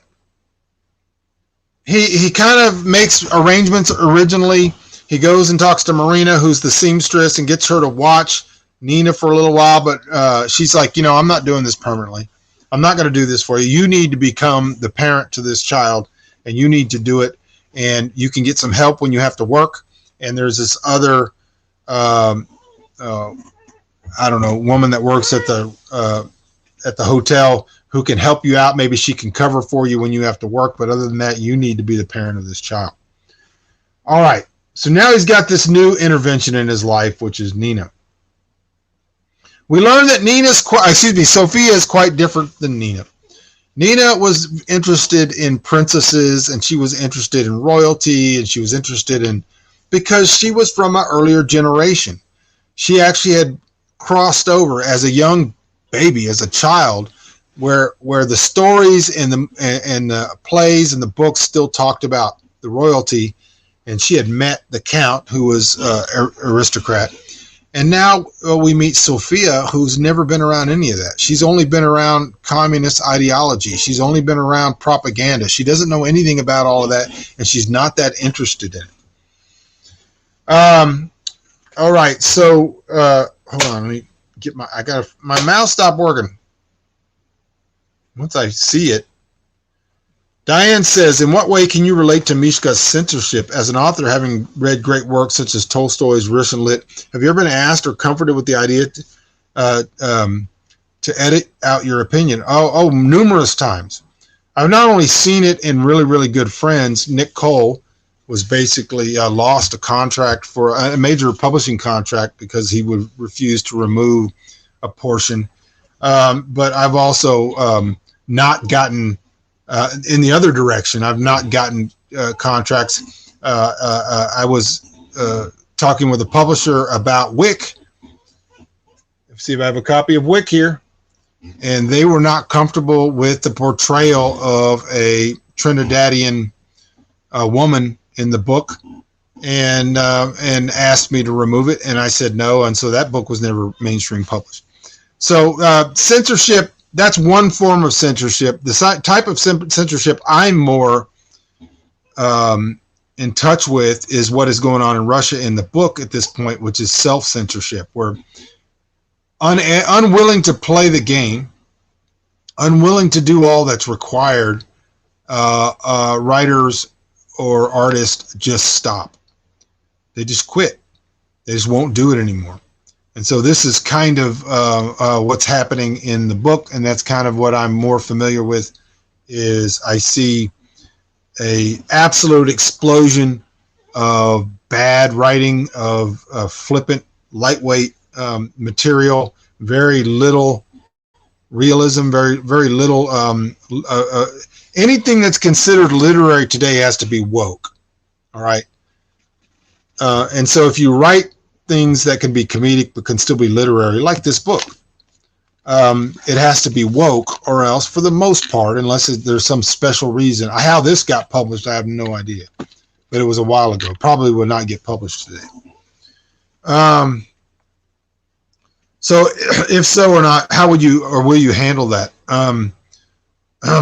He kind of makes arrangements originally. He goes and talks to Marina, who's the seamstress, and gets her to watch Nina for a little while. But she's like, I'm not doing this permanently. I'm not going to do this for you. You need to become the parent to this child, and you need to do it. And you can get some help when you have to work. And there's this other, woman that works at the hotel who can help you out. Maybe she can cover for you when you have to work. But other than that, you need to be the parent of this child. All right. So now he's got this new intervention in his life, which is Nina. We learn that Sophia is quite different than Nina. Nina was interested in princesses, and she was interested in royalty, and she was interested in, because she was from an earlier generation. She actually had crossed over as a young baby, as a child, where the stories and the plays and the books still talked about the royalty, and she had met the Count, who was an aristocrat. And now we meet Sophia, who's never been around any of that. She's only been around communist ideology. She's only been around propaganda. She doesn't know anything about all of that, and she's not that interested in it. All right, so hold on. Let me get my mouse stopped working. Once I see it. Diane says, in what way can you relate to Mishka's censorship? As an author, having read great works such as Tolstoy's Russian Lit, have you ever been asked or comforted with the idea to edit out your opinion? Oh, numerous times. I've not only seen it in really, really good friends. Nick Cole was basically lost a contract for a major publishing contract because he would refuse to remove a portion. But I've also not gotten... in the other direction, I've not gotten contracts. I was talking with a publisher about Wick. Let's see if I have a copy of Wick here. and they were not comfortable with the portrayal of a Trinidadian woman in the book, and asked me to remove it, and I said no, and so that book was never mainstream published. So censorship, that's one form of censorship. The type of censorship I'm more in touch with is what is going on in Russia in the book at this point, which is self-censorship, where unwilling to play the game, unwilling to do all that's required, writers or artists just stop. They just quit. They just won't do it anymore. And so this is kind of what's happening in the book, and that's kind of what I'm more familiar with. Is I see a absolute explosion of bad writing, of flippant, lightweight material, very little realism, very little. Anything that's considered literary today has to be woke. All right. And so if you write things that can be comedic but can still be literary, like this book, it has to be woke, or else, for the most part, unless there's some special reason. How this got published, I have no idea. But it was a while ago. Probably would not get published today. So if so or not, how would you or will you handle that?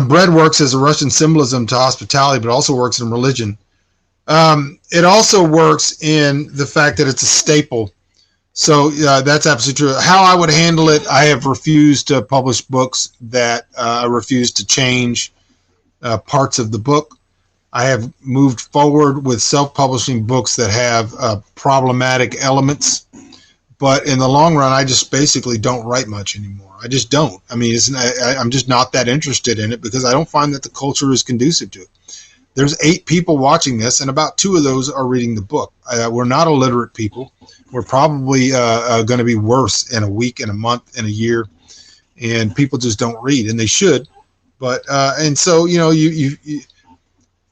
Bread works as a Russian symbolism to hospitality, but also works in religion. It also works in the fact that it's a staple. So that's absolutely true. How I would handle it, I have refused to publish books that I refuse to change parts of the book. I have moved forward with self-publishing books that have problematic elements. But in the long run, I just basically don't write much anymore. I just don't. I mean, I'm just not that interested in it because I don't find that the culture is conducive to it. There's 8 people watching this, and about 2 of those are reading the book. We're not illiterate people. We're probably going to be worse in a week, in a month, in a year, and people just don't read, and they should. But and so you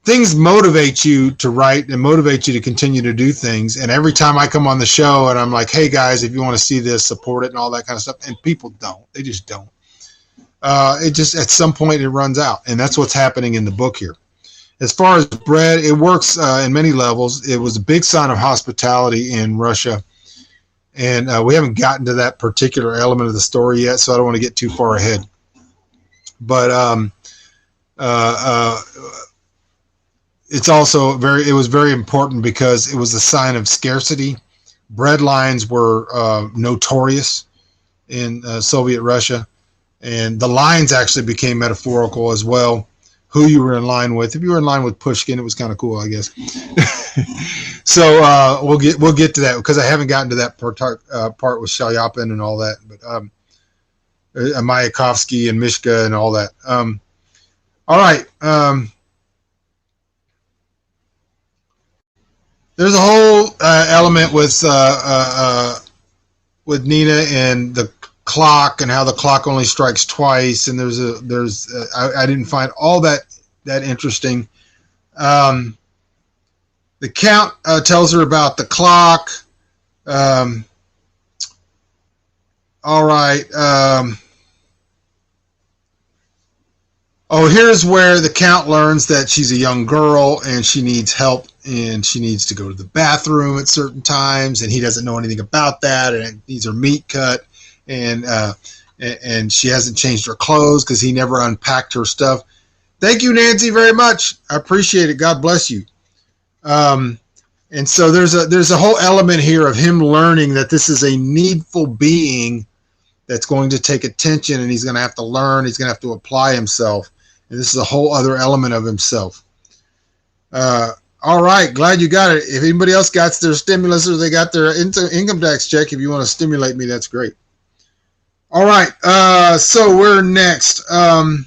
things motivate you to write and motivate you to continue to do things. And every time I come on the show and I'm like, hey guys, if you want to see this, support it and all that kind of stuff, and people don't. They just don't. It just at some point it runs out, and that's what's happening in the book here. As far as bread, it works in many levels. It was a big sign of hospitality in Russia, and we haven't gotten to that particular element of the story yet, so I don't want to get too far ahead. But it's also it was very important because it was a sign of scarcity. Bread lines were notorious in Soviet Russia, and the lines actually became metaphorical as well. Who you were in line with. If you were in line with Pushkin, it was kind of cool, I guess. So we'll get to that because I haven't gotten to that part with Shalyapin and all that, but Mayakovsky and Mishka and all that. All right. There's a whole element with Nina and the clock and how the clock only strikes twice, and I didn't find all that interesting. The Count tells her about the clock. All right. Here's where the Count learns that she's a young girl and she needs help, and she needs to go to the bathroom at certain times, and he doesn't know anything about that, and it needs her meat cut. And she hasn't changed her clothes because he never unpacked her stuff. Thank you, Nancy, very much. I appreciate it. God bless you. And so there's a whole element here of him learning that this is a needful being that's going to take attention, and he's going to have to learn. He's going to have to apply himself. And this is a whole other element of himself. All right. Glad you got it. If anybody else got their stimulus or they got their income tax check, if you want to stimulate me, that's great. All right, so we're next. Well,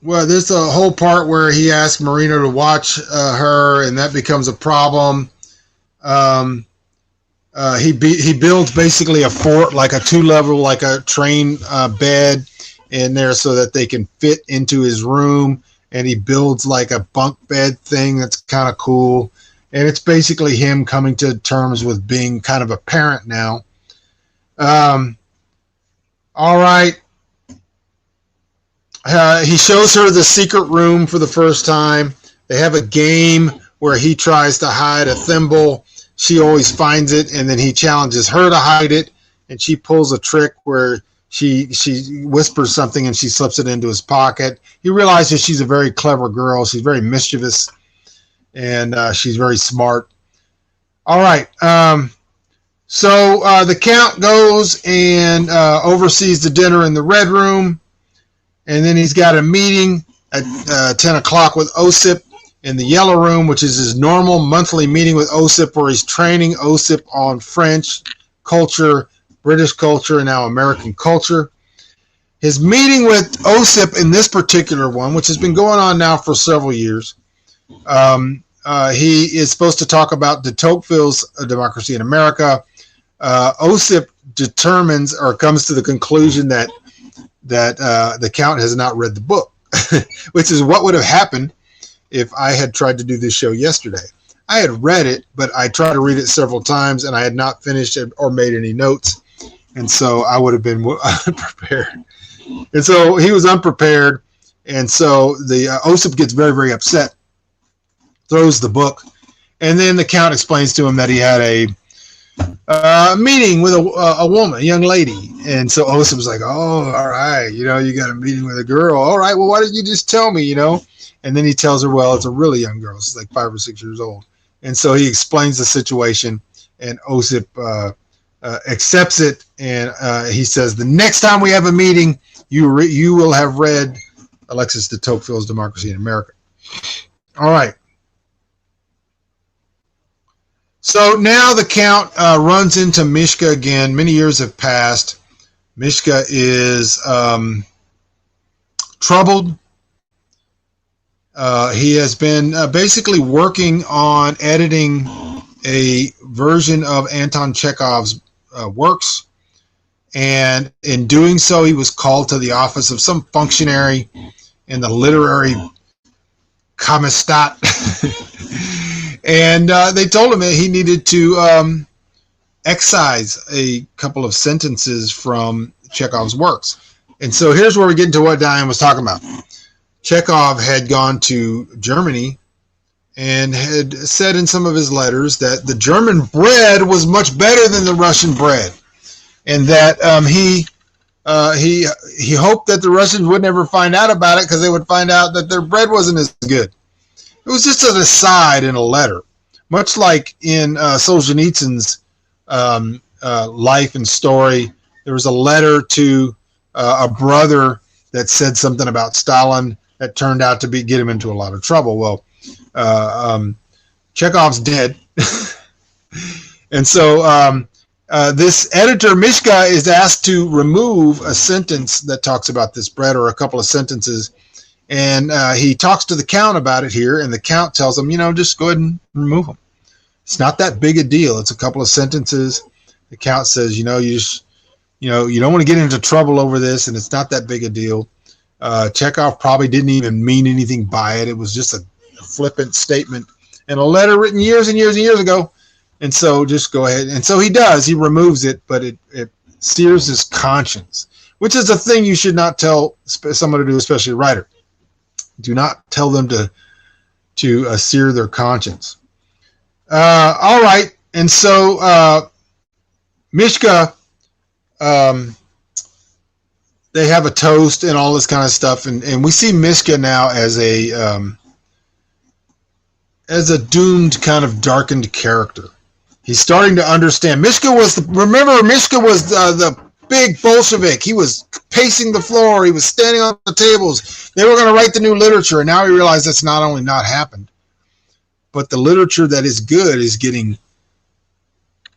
there's a whole part where he asks Marino to watch her, and that becomes a problem. He builds basically a fort, like a 2-level, like a train bed in there so that they can fit into his room, and he builds like a bunk bed thing that's kind of cool. And it's basically him coming to terms with being kind of a parent now. Um, all right. He shows her the secret room for the first time. They have a game where he tries to hide a thimble. She always finds it, and then he challenges her to hide it, and she pulls a trick where she whispers something and she slips it into his pocket. He realizes she's a very clever girl. She's very mischievous, and she's very smart. All right. So the Count goes and oversees the dinner in the Red Room. And then he's got a meeting at 10 o'clock with Osip in the Yellow Room, which is his normal monthly meeting with Osip, where he's training Osip on French culture, British culture, and now American culture. His meeting with Osip in this particular one, which has been going on now for several years, he is supposed to talk about de Tocqueville's Democracy in America. Osip determines or comes to the conclusion that the Count has not read the book, which is what would have happened if I had tried to do this show yesterday. I had read it, but I tried to read it several times, and I had not finished it or made any notes, and so I would have been unprepared. And so he was unprepared, and so the Osip gets very, very upset, throws the book, and then the Count explains to him that he had a meeting with a woman, a young lady. And so Osip was like, oh, all right, you got a meeting with a girl. All right, well, why didn't you just tell me, And then he tells her, well, it's a really young girl. She's like 5 or 6 years old. And so he explains the situation, and Osip accepts it. And he says, the next time we have a meeting, you will have read Alexis de Tocqueville's Democracy in America. All right. So now the Count runs into Mishka again. Many years have passed. Mishka is troubled. He has been basically working on editing a version of Anton Chekhov's works. And in doing so, he was called to the office of some functionary in the literary commissariat. And they told him that he needed to excise a couple of sentences from Chekhov's works. And so here's where we get into what Diane was talking about. Chekhov had gone to Germany and had said in some of his letters that the German bread was much better than the Russian bread, and that he hoped that the Russians would never find out about it because they would find out that their bread wasn't as good. It was just an aside in a letter, much like in Solzhenitsyn's life and story. There was a letter to a brother that said something about Stalin that turned out to get him into a lot of trouble. Well, Chekhov's dead. And so this editor, Mishka, is asked to remove a sentence that talks about this bread, or a couple of sentences. And he talks to the Count about it here, and the Count tells him, just go ahead and remove them. It's not that big a deal. It's a couple of sentences. The Count says, you don't want to get into trouble over this, and it's not that big a deal. Chekhov probably didn't even mean anything by it. It was just a flippant statement in a letter written years and years and years ago. And so just go ahead. And so he does. He removes it, but it sears his conscience, which is a thing you should not tell someone to do, especially a writer. Do not tell them to sear their conscience. All right. And so Mishka, they have a toast and all this kind of stuff. And we see Mishka now as a doomed, kind of darkened character. He's starting to understand. Mishka was the big Bolshevik. He was pacing the floor. He was standing on the tables. They were going to write the new literature, and now he realized that's not only not happened, but the literature that is good is getting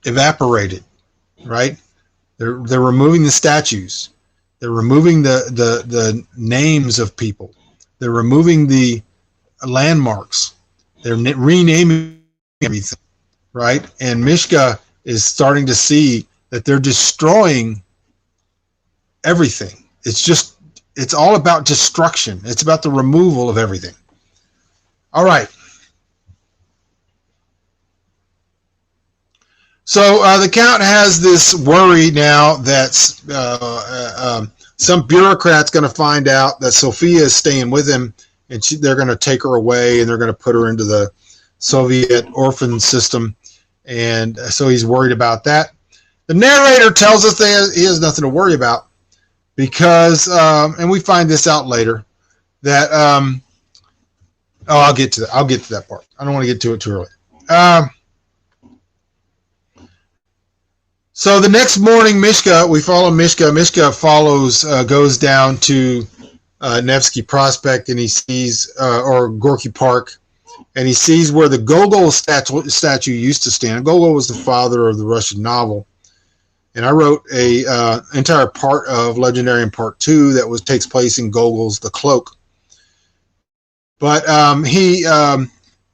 evaporated, right? They're removing the statues. They're removing the names of people. They're removing the landmarks. They're renaming everything, right? And Mishka is starting to see that they're destroying everything. It's all about destruction. It's about the removal of everything. All right. So the Count has this worry now that some bureaucrat's going to find out that Sophia is staying with him, and they're going to take her away, and they're going to put her into the Soviet orphan system. And so he's worried about that. The narrator tells us that he has nothing to worry about because, and we find this out later, that, I'll get to that. I'll get to that part. I don't want to get to it too early. So the next morning, we follow Mishka. Mishka goes down to Nevsky Prospect, and he sees, or Gorky Park, and he sees where the Gogol statue used to stand. Gogol was the father of the Russian novel. And I wrote a entire part of Legendarium Part 2 that takes place in Gogol's The Cloak. But he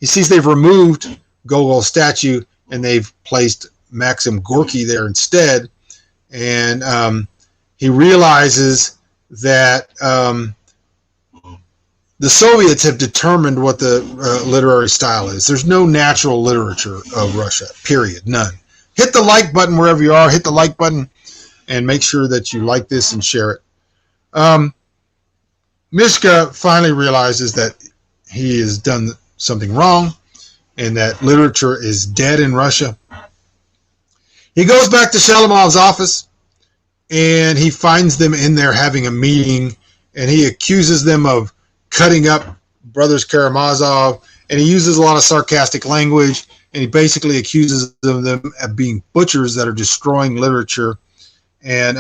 sees they've removed Gogol's statue, and they've placed Maxim Gorky there instead. And he realizes that the Soviets have determined what the literary style is. There's no natural literature of Russia, period, none. Hit the like button wherever you are. Hit the like button and make sure that you like this and share it. Mishka finally realizes that he has done something wrong and that literature is dead in Russia. He goes back to Shalamov's office and he finds them in there having a meeting, and he accuses them of cutting up Brothers Karamazov, and he uses a lot of sarcastic language, and he basically accuses them of being butchers that are destroying literature. And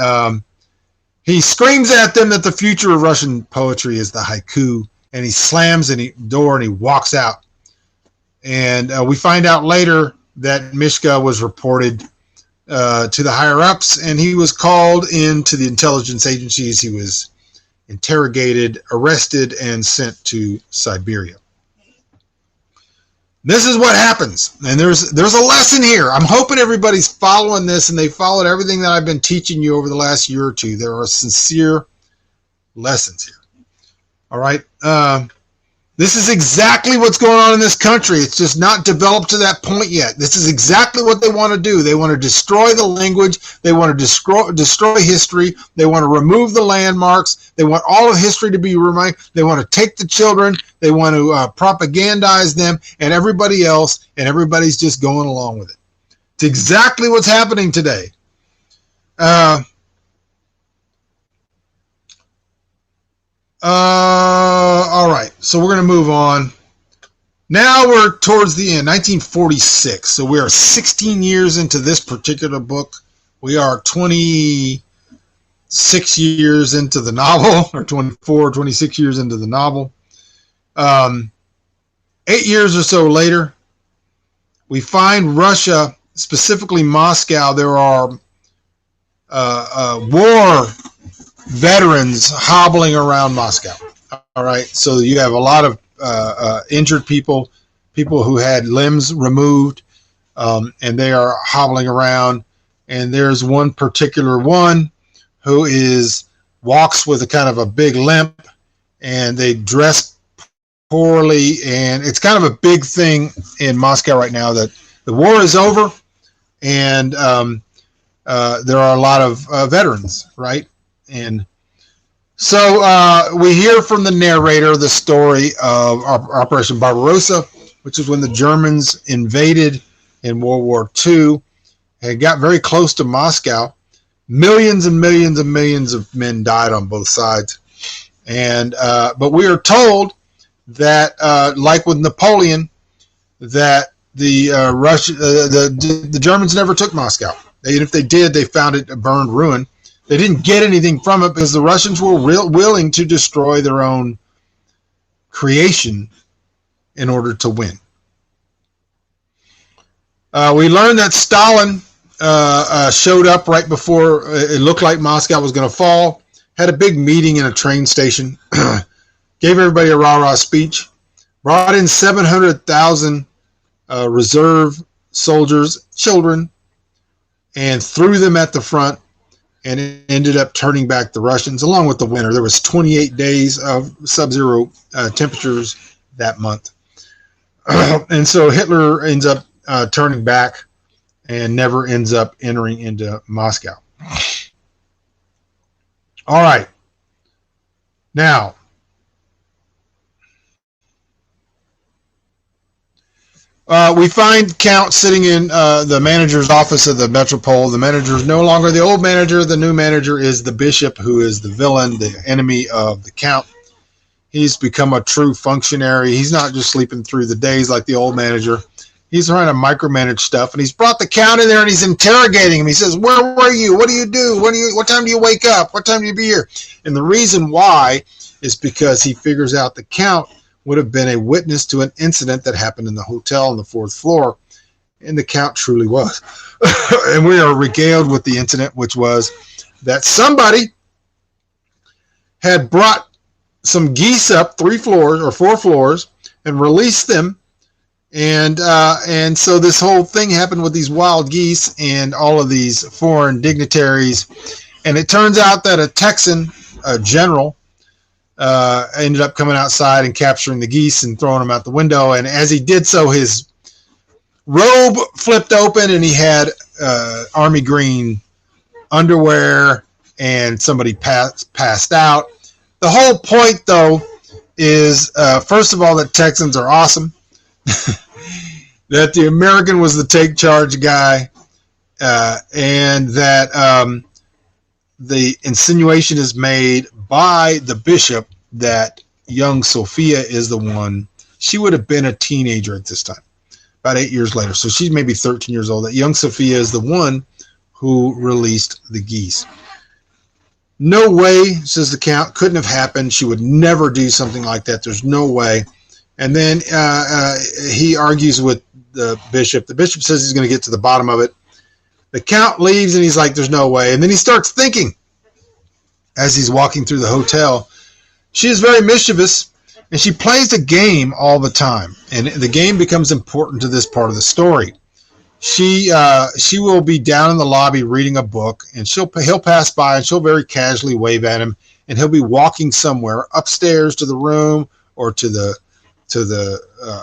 he screams at them that the future of Russian poetry is the haiku, and he slams the door and he walks out. And we find out later that Mishka was reported to the higher-ups, and he was called into the intelligence agencies. He was interrogated, arrested, and sent to Siberia. This is what happens, and there's a lesson here. I'm hoping everybody's following this, and they followed everything that I've been teaching you over the last year or two. There are sincere lessons here. All right? This is exactly what's going on in this country. It's just not developed to that point yet. This is exactly what they want to do. They want to destroy the language. They want to destroy history. They want to remove the landmarks. They want all of history to be removed. They want to take the children. They want to propagandize them and everybody else, and everybody's just going along with it. It's exactly what's happening today. All right, so we're going to move on. Now we're towards the end, 1946. So we are 16 years into this particular book. We are 26 years into the novel, or 24, 26 years into the novel. 8 years or so later, we find Russia, specifically Moscow. There are war veterans hobbling around Moscow. All right, so you have a lot of injured people who had limbs removed, and they are hobbling around. And there's one particular one who walks with a kind of a big limp, and they dress poorly, and it's kind of a big thing in Moscow right now that the war is over, and there are a lot of veterans, right? And so we hear from the narrator the story of Operation Barbarossa, which is when the Germans invaded in World War II and got very close to Moscow. Millions and millions and millions of men died on both sides. And but we are told that, like with Napoleon, that the Germans never took Moscow. And if they did, they found it a burned ruin. They didn't get anything from it because the Russians were willing to destroy their own creation in order to win. We learned that Stalin showed up right before it looked like Moscow was going to fall, had a big meeting in a train station, gave everybody a rah-rah speech, brought in 700,000 reserve soldiers, children, and threw them at the front, and it ended up turning back the Russians, along with the winter. There was 28 days of sub-zero temperatures that month. And so Hitler ends up turning back, and never ends up entering into Moscow. All right. Now, we find Count sitting in the manager's office of the Metropole. The manager is no longer the old manager. The new manager is the bishop, who is the villain, the enemy of the Count. He's become a true functionary. He's not just sleeping through the days like the old manager. He's trying to micromanage stuff, and he's brought the Count in there, and he's interrogating him. He says, "Where were you? What do you do? What time do you wake up? What time do you be here?" And the reason why is because he figures out the Count would have been a witness to an incident that happened in the hotel on the 4th floor, and the Count truly was. And we are regaled with the incident, which was that somebody had brought some geese up 3 floors or 4 floors and released them, and so this whole thing happened with these wild geese and all of these foreign dignitaries, and it turns out that a Texan general ended up coming outside and capturing the geese and throwing them out the window. And as he did so, his robe flipped open and he had army green underwear, and somebody passed out. The whole point, though, is first of all, that Texans are awesome, that the American was the take charge guy, and that the insinuation is made by the bishop that young Sophia is the one. She would have been a teenager at this time, about 8 years later. So she's maybe 13 years old. That young Sophia is the one who released the geese. No way, says the Count, couldn't have happened. She would never do something like that. There's no way. And then he argues with the bishop. The bishop says he's going to get to the bottom of it. The Count leaves and he's like, there's no way. And then he starts thinking as he's walking through the hotel. She is very mischievous, and she plays a game all the time. And the game becomes important to this part of the story. She will be down in the lobby reading a book, and he'll pass by, and she'll very casually wave at him, and he'll be walking somewhere upstairs to the room or to the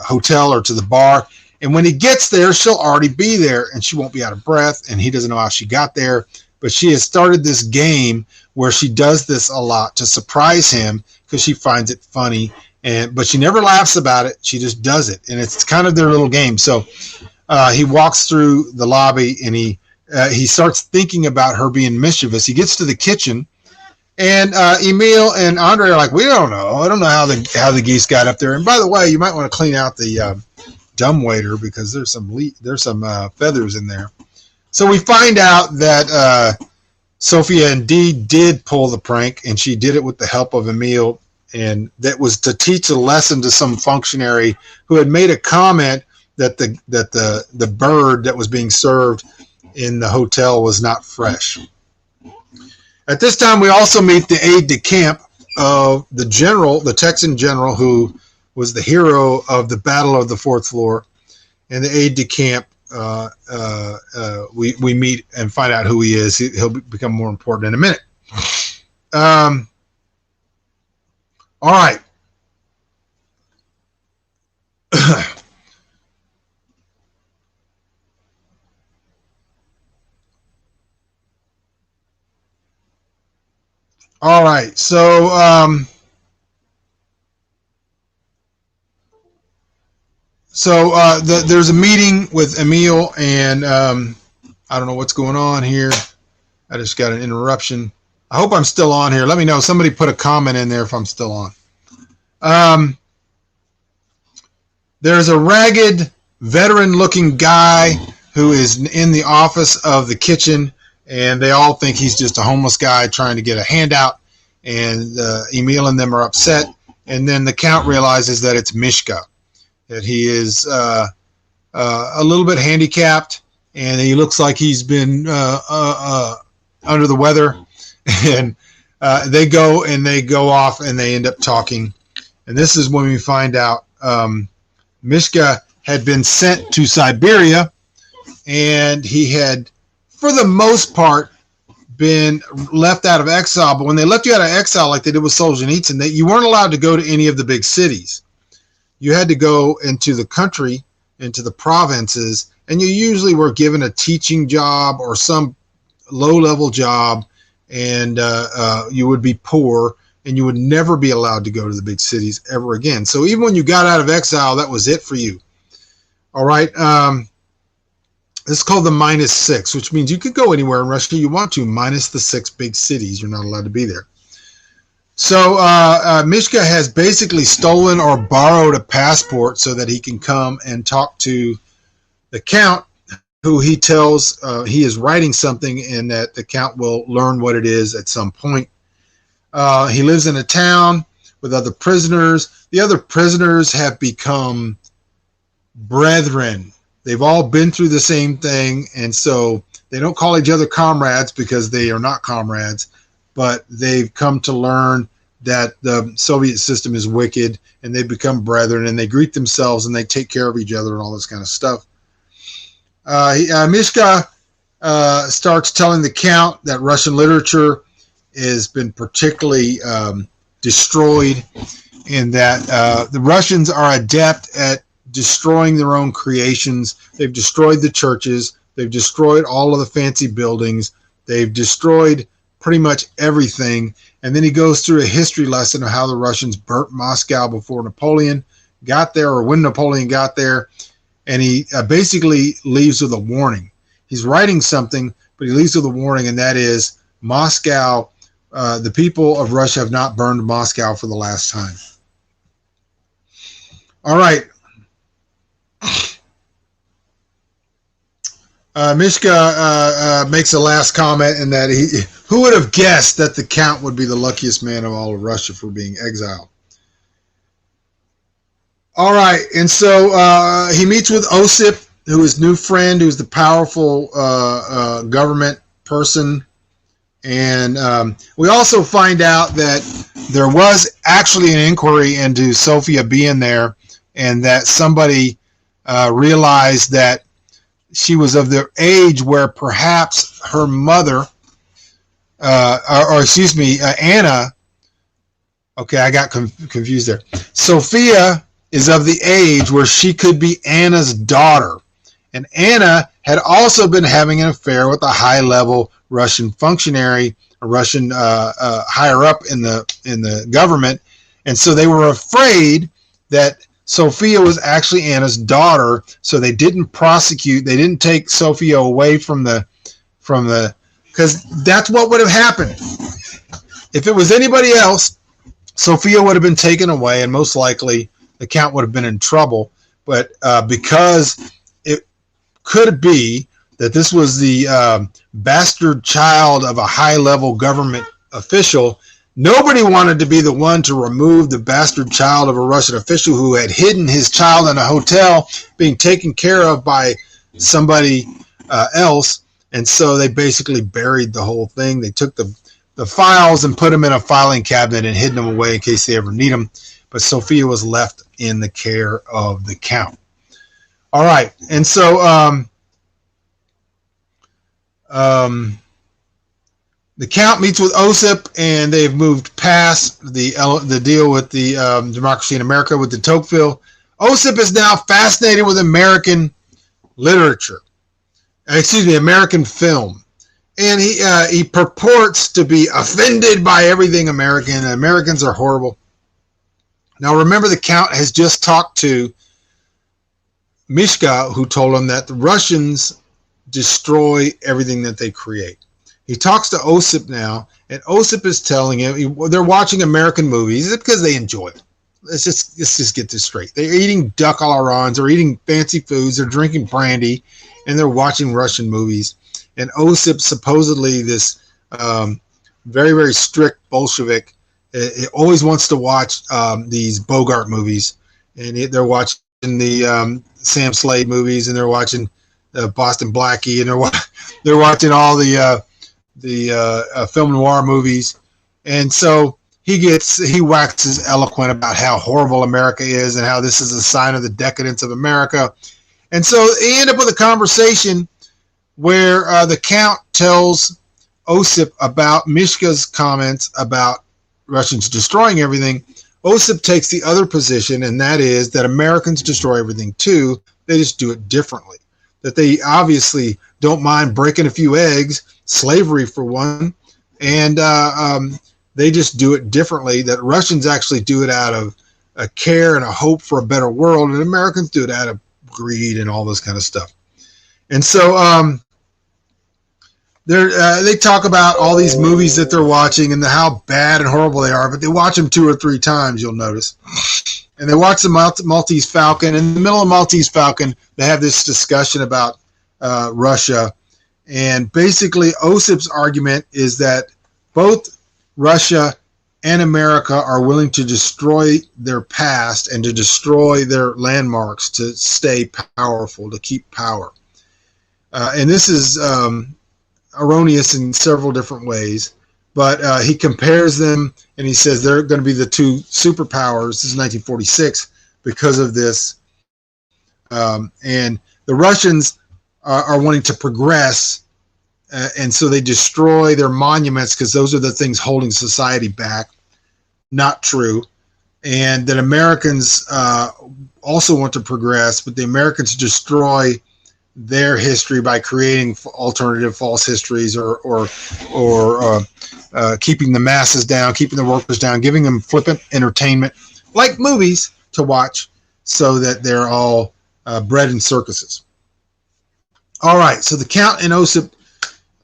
hotel or to the bar. And when he gets there, she'll already be there, and she won't be out of breath, and he doesn't know how she got there. But she has started this game where she does this a lot to surprise him because she finds it funny, but she never laughs about it. She just does it, and it's kind of their little game. So he walks through the lobby, and he starts thinking about her being mischievous. He gets to the kitchen, and Emil and Andre are like, "We don't know. I don't know how the geese got up there. And by the way, you might want to clean out the dumbwaiter because there's some feathers in there." So we find out that Sophia indeed did pull the prank, and she did it with the help of Emil, and that was to teach a lesson to some functionary who had made a comment that the bird that was being served in the hotel was not fresh. At this time, we also meet the aide-de-camp of the general, the Texan general, who was the hero of the Battle of the 4th Floor, and the aide-de-camp. We meet and find out who he is. He'll become more important in a minute. All right. All right. So, there's a meeting with Emil, and I don't know what's going on here. I just got an interruption. I hope I'm still on here. Let me know. Somebody put a comment in there if I'm still on. There's a ragged, veteran-looking guy who is in the office of the kitchen, and they all think he's just a homeless guy trying to get a handout, and Emil and them are upset, and then the Count realizes that it's Mishka, that he is a little bit handicapped, and he looks like he's been under the weather, and they go off and they end up talking, and this is when we find out Mishka had been sent to Siberia, and he had, for the most part, been left out of exile. But when they left you out of exile, like they did with Solzhenitsyn, you weren't allowed to go to any of the big cities. You had to go into the country, into the provinces, and you usually were given a teaching job or some low-level job, and you would be poor, and you would never be allowed to go to the big cities ever again. So even when you got out of exile, that was it for you. All right. This is called the -6, which means you could go anywhere in Russia you want to, minus the 6 big cities. You're not allowed to be there. So Mishka has basically stolen or borrowed a passport so that he can come and talk to the Count, who he tells he is writing something, and that the Count will learn what it is at some point. He lives in a town with other prisoners. The other prisoners have become brethren. They've all been through the same thing, and so they don't call each other comrades because they are not comrades, but they've come to learn that the Soviet system is wicked, and they become brethren, and they greet themselves, and they take care of each other and all this kind of stuff. Mishka starts telling the Count that Russian literature has been particularly destroyed, and that the Russians are adept at destroying their own creations. They've destroyed the churches. They've destroyed all of the fancy buildings. They've destroyed pretty much everything. And then he goes through a history lesson of how the Russians burnt Moscow before Napoleon got there, or when Napoleon got there. And he basically leaves with a warning. He's writing something, but he leaves with a warning, and that is Moscow, the people of Russia have not burned Moscow for the last time. All right. Mishka makes a last comment, in that who would have guessed that the Count would be the luckiest man of all of Russia for being exiled? All right, and so he meets with Osip, who is new friend, who's the powerful government person, and we also find out that there was actually an inquiry into Sofia being there, and that somebody realized that she was of the age where perhaps her mother, Anna. Okay, I got confused there. Sophia is of the age where she could be Anna's daughter. And Anna had also been having an affair with a high-level Russian functionary, a Russian higher up in the government. And so they were afraid that Sophia was actually Anna's daughter, so they didn't prosecute. They didn't take Sophia away from the, because that's what would have happened. If it was anybody else, Sophia would have been taken away, and most likely the Count would have been in trouble. But because it could be that this was the bastard child of a high-level government official, nobody wanted to be the one to remove the bastard child of a Russian official who had hidden his child in a hotel being taken care of by somebody else. And so they basically buried the whole thing. They took the files and put them in a filing cabinet and hid them away in case they ever need them. But Sophia was left in the care of the Count. All right. And so the Count meets with Osip, and they've moved past the deal with the Democracy in America with de Tocqueville. Osip is now fascinated with American literature, American film, and he purports to be offended by everything American. Americans are horrible. Now remember, the Count has just talked to Mishka, who told him that the Russians destroy everything that they create. He talks to Osip now, and Osip is telling him they're watching American movies because they enjoy it. Let's just get this straight. They're eating duck a la rons, they're eating fancy foods, they're drinking brandy, and they're watching Russian movies. And Osip, supposedly this very, very strict Bolshevik, always wants to watch these Bogart movies, and they're watching the Sam Slade movies, and they're watching Boston Blackie, and they're watching all the film noir movies. And so he waxes eloquent about how horrible America is and how this is a sign of the decadence of America. And so they end up with a conversation where the Count tells Osip about Mishka's comments about Russians destroying everything. Osip takes the other position, and that is that Americans destroy everything too. They just do it differently. that they obviously don't mind breaking a few eggs, slavery for one, and they just do it differently. That Russians actually do it out of a care and a hope for a better world, and Americans do it out of greed and all this kind of stuff. And so they talk about all these movies that they're watching and how bad and horrible they are, but they watch them 2 or 3 times, you'll notice. And they watch the Maltese Falcon. In the middle of Maltese Falcon, they have this discussion about Russia. And basically, Osip's argument is that both Russia and America are willing to destroy their past and to destroy their landmarks to stay powerful, to keep power. And this is erroneous in several different ways, but he compares them and he says they're going to be the 2 superpowers. This is 1946 because of this. And the Russians are wanting to progress, and so they destroy their monuments because those are the things holding society back. Not true. And that Americans also want to progress, but the Americans destroy their history by creating alternative false histories or keeping the masses down, keeping the workers down, giving them flippant entertainment like movies to watch so that they're all bred in circuses. All right, so the Count and Osip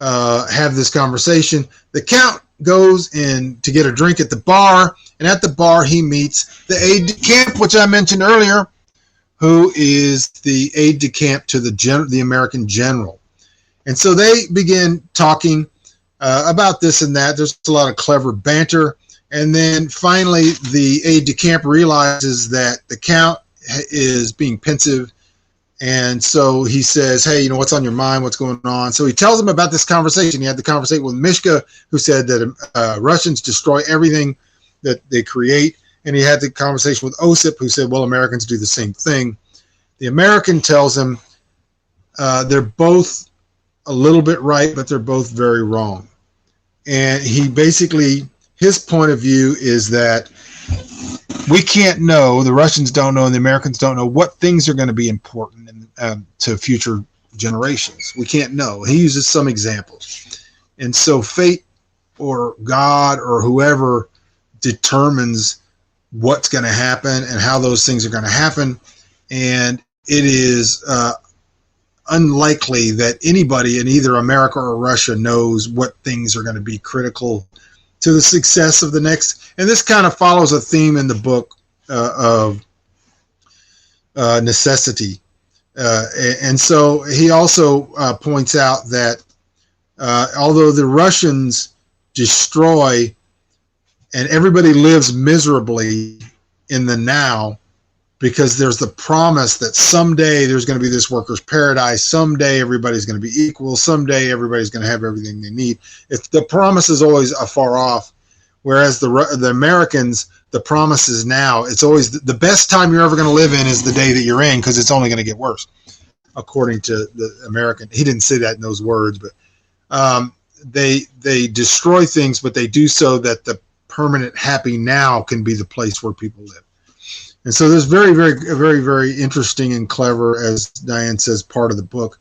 have this conversation. The Count goes in to get a drink at the bar, and at the bar he meets the aide-de-camp, which I mentioned earlier, who is the aide-de-camp to the American general. And so they begin talking about this and that. There's a lot of clever banter. And then finally, the aide-de-camp realizes that the Count is being pensive. And so he says, hey, what's on your mind? What's going on? So he tells them about this conversation. He had the conversation with Mishka, who said that Russians destroy everything that they create. And he had the conversation with Osip, who said, well, Americans do the same thing. The American tells him they're both a little bit right, but they're both very wrong. And he basically, his point of view is that we can't know, the Russians don't know, and the Americans don't know what things are going to be important to future generations. We can't know. He uses some examples. And so fate or God or whoever determines what's going to happen and how those things are going to happen. And it is unlikely that anybody in either America or Russia knows what things are going to be critical to the success of the next. And this kind of follows a theme in the book of necessity. And so he also points out that although the Russians destroy and everybody lives miserably in the now, because there's the promise that someday there's going to be this workers' paradise, someday everybody's going to be equal, someday everybody's going to have everything they need. If the promise is always afar off, whereas the Americans, the promise is now. It's always the best time you're ever going to live in is the day that you're in, because it's only going to get worse, according to the American. He didn't say that in those words, but they destroy things, but they do so that the permanent happy now can be the place where people live. And so there's very, very interesting and clever, as Diane says, part of the book.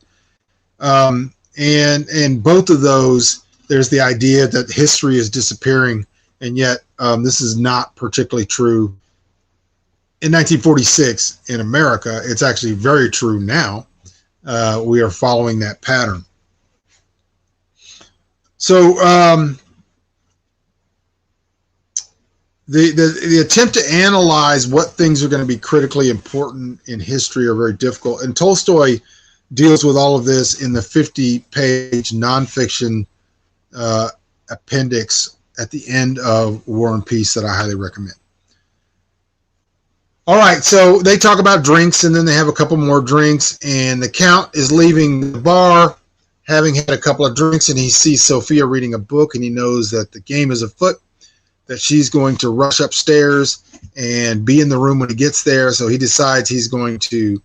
And both of those, there's the idea that history is disappearing, and yet this is not particularly true in 1946 in America. It's actually very true now. We are following that pattern. So the attempt to analyze what things are going to be critically important in history are very difficult. And Tolstoy deals with all of this in the 50-page nonfiction appendix at the end of War and Peace that I highly recommend. All right, so they talk about drinks, and then they have a couple more drinks, and the Count is leaving the bar, having had a couple of drinks, and he sees Sophia reading a book, and he knows that the game is afoot, that she's going to rush upstairs and be in the room when he gets there. So he decides he's going to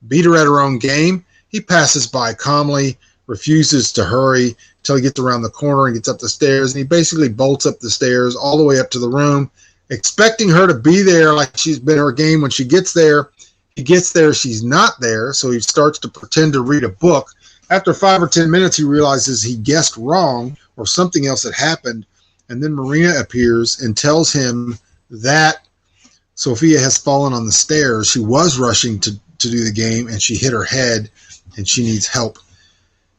beat her at her own game. He passes by calmly, refuses to hurry until he gets around the corner and gets up the stairs. And he basically bolts up the stairs all the way up to the room, expecting her to be there like she's been her game. When she gets there, He gets there, she's not there, so he starts to pretend to read a book. After 5 or 10 minutes, he realizes he guessed wrong or something else had happened, and then Marina appears and tells him that Sophia has fallen on the stairs. She was rushing to do the game, and she hit her head, and she needs help.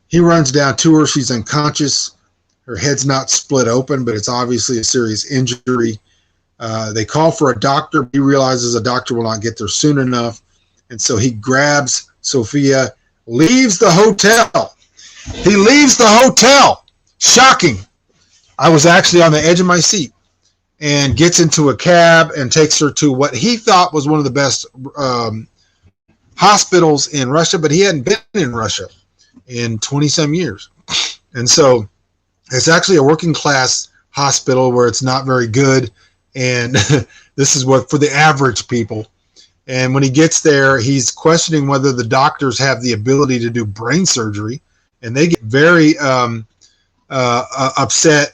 He runs down to her. She's unconscious. Her head's not split open, but it's obviously a serious injury. They call for a doctor. He realizes a doctor will not get there soon enough, and so he grabs Sophia, leaves the hotel. He leaves the hotel. Shocking. I was actually on the edge of my seat, and gets into a cab and takes her to what he thought was one of the best hospitals in Russia, but he hadn't been in Russia in 20-some years. And so it's actually a working class hospital where it's not very good, and this is what for the average people. And when he gets there, he's questioning whether the doctors have the ability to do brain surgery, and they get very upset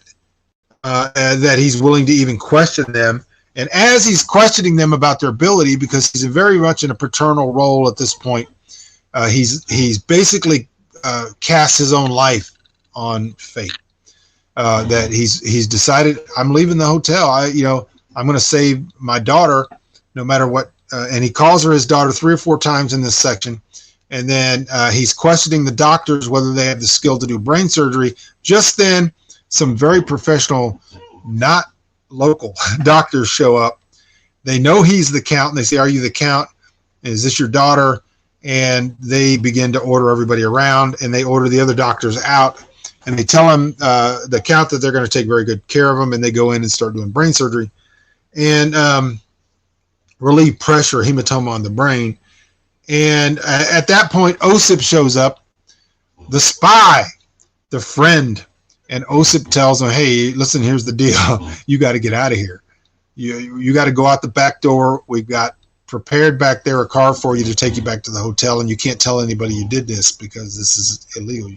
that he's willing to even question them. And as he's questioning them about their ability, because he's very much in a paternal role at this point, he's basically cast his own life on fate. That he's decided, I'm leaving the hotel. I'm going to save my daughter, no matter what. And he calls her his daughter 3 or 4 times in this section. And then he's questioning the doctors whether they have the skill to do brain surgery. Just then, some very professional, not local doctors show up. They know he's the Count, and they say, "Are you the Count? Is this your daughter?" And they begin to order everybody around, and they order the other doctors out, and they tell him, the Count, that they're going to take very good care of him, and they go in and start doing brain surgery and relieve pressure, hematoma on the brain. And at that point, Osip shows up, the spy, the friend. And Osip tells him, "Hey, listen, here's the deal. You got to get out of here. You got to go out the back door. We've got prepared back there a car for you to take you back to the hotel, and you can't tell anybody you did this because this is illegal.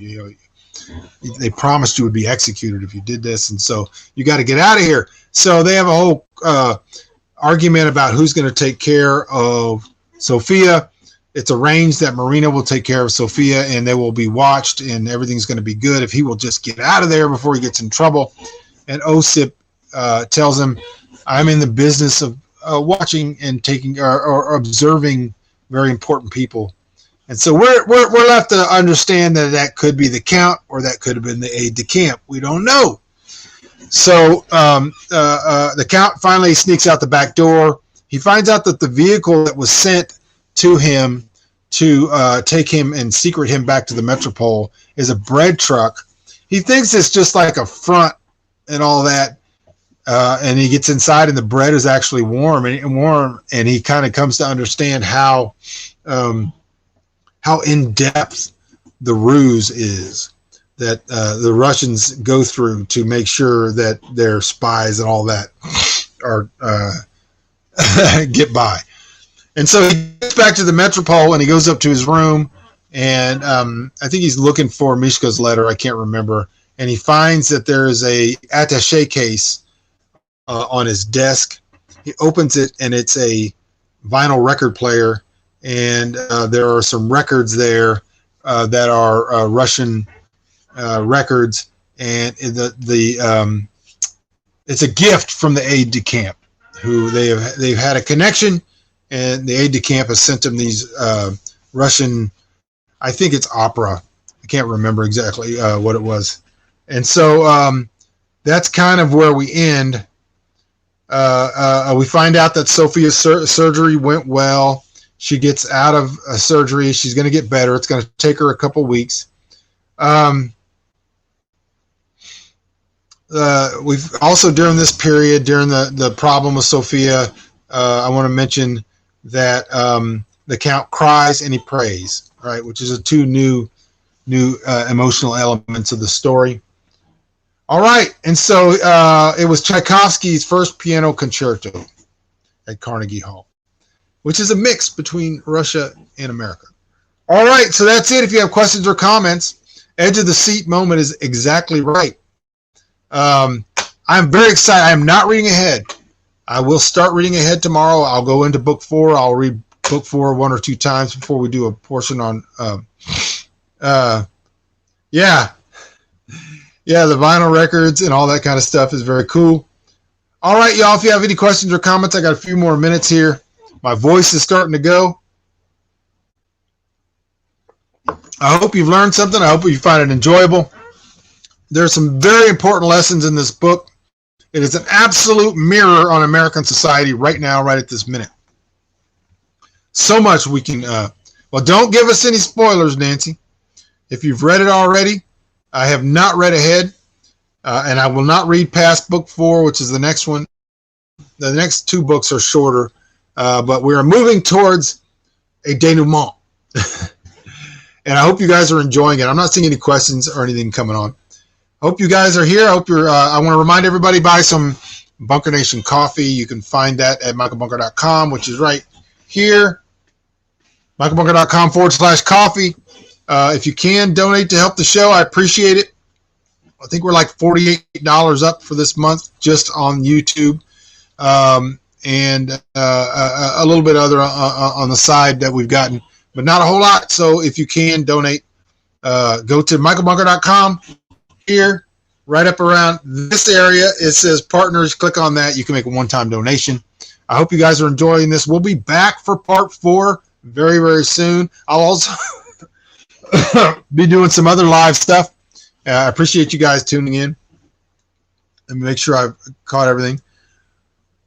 They promised you would be executed if you did this, and so you got to get out of here." So they have a whole argument about who's going to take care of Sophia. It's arranged that Marina will take care of Sophia, and they will be watched, and everything's going to be good if he will just get out of there before he gets in trouble. And Osip tells him, "I'm in the business of watching and taking or observing very important people." And so we're left to understand that could be the Count, or that could have been the aide-de-camp. We don't know. So the Count finally sneaks out the back door. He finds out that the vehicle that was sent to him to take him and secret him back to the Metropole is a bread truck. He thinks it's just like a front and all that, and he gets inside, and the bread is actually warm, and he kind of comes to understand how in depth the ruse is that the Russians go through to make sure that their spies and all that are get by. And so he gets back to the Metropole, and he goes up to his room, and I think he's looking for Mishka's letter. I can't remember. And he finds that there is a attaché case on his desk. He opens it, and it's a vinyl record player, and there are some records there that are Russian records, and it's a gift from the aide-de-camp, who they've had a connection. And the aide-de-camp has sent him these Russian, I think it's opera. I can't remember exactly what it was. And so that's kind of where we end. We find out that Sophia's surgery went well. She gets out of surgery. She's going to get better. It's going to take her a couple weeks. We've also, during this period, during the problem with Sophia, I want to mention that the Count cries and he prays, right, which is two new emotional elements of the story. All right, and so it was Tchaikovsky's first piano concerto at Carnegie Hall, which is a mix between Russia and America. All right, so that's it. If you have questions or comments, edge of the seat moment is exactly right. I'm very excited. I am not reading ahead. I will start reading ahead tomorrow. I'll go into book 4. I'll read book 4 1 or 2 times before we do a portion on, yeah, the vinyl records and all that kind of stuff is very cool. All right, y'all, if you have any questions or comments, I got a few more minutes here. My voice is starting to go. I hope you've learned something. I hope you find it enjoyable. There are some very important lessons in this book. It is an absolute mirror on American society right now, right at this minute. So much we can, well, don't give us any spoilers, Nancy. If you've read it already, I have not read ahead, and I will not read past book 4, which is the next one. The next 2 books are shorter, but we are moving towards a denouement. And I hope you guys are enjoying it. I'm not seeing any questions or anything coming on. I hope you guys are here. I hope you're. I want to remind everybody, buy some Bunker Nation coffee. You can find that at michaelbunker.com, which is right here. michaelbunker.com/coffee. If you can donate to help the show, I appreciate it. I think we're like $48 up for this month just on YouTube, and a little bit other on the side that we've gotten, but not a whole lot. So if you can donate, go to michaelbunker.com. Here, right up around this area, it says partners. Click on that. You can make a one-time donation. I hope you guys are enjoying this. We'll be back for part 4 very, very soon. I'll also be doing some other live stuff. I appreciate you guys tuning in. Let me make sure I've caught everything.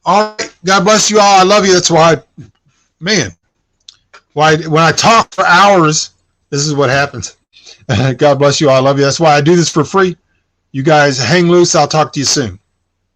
All right. God bless you all. I love you. That's why, when I talk for hours, this is what happens. God bless you all. I love you. That's why I do this for free. You guys hang loose. I'll talk to you soon.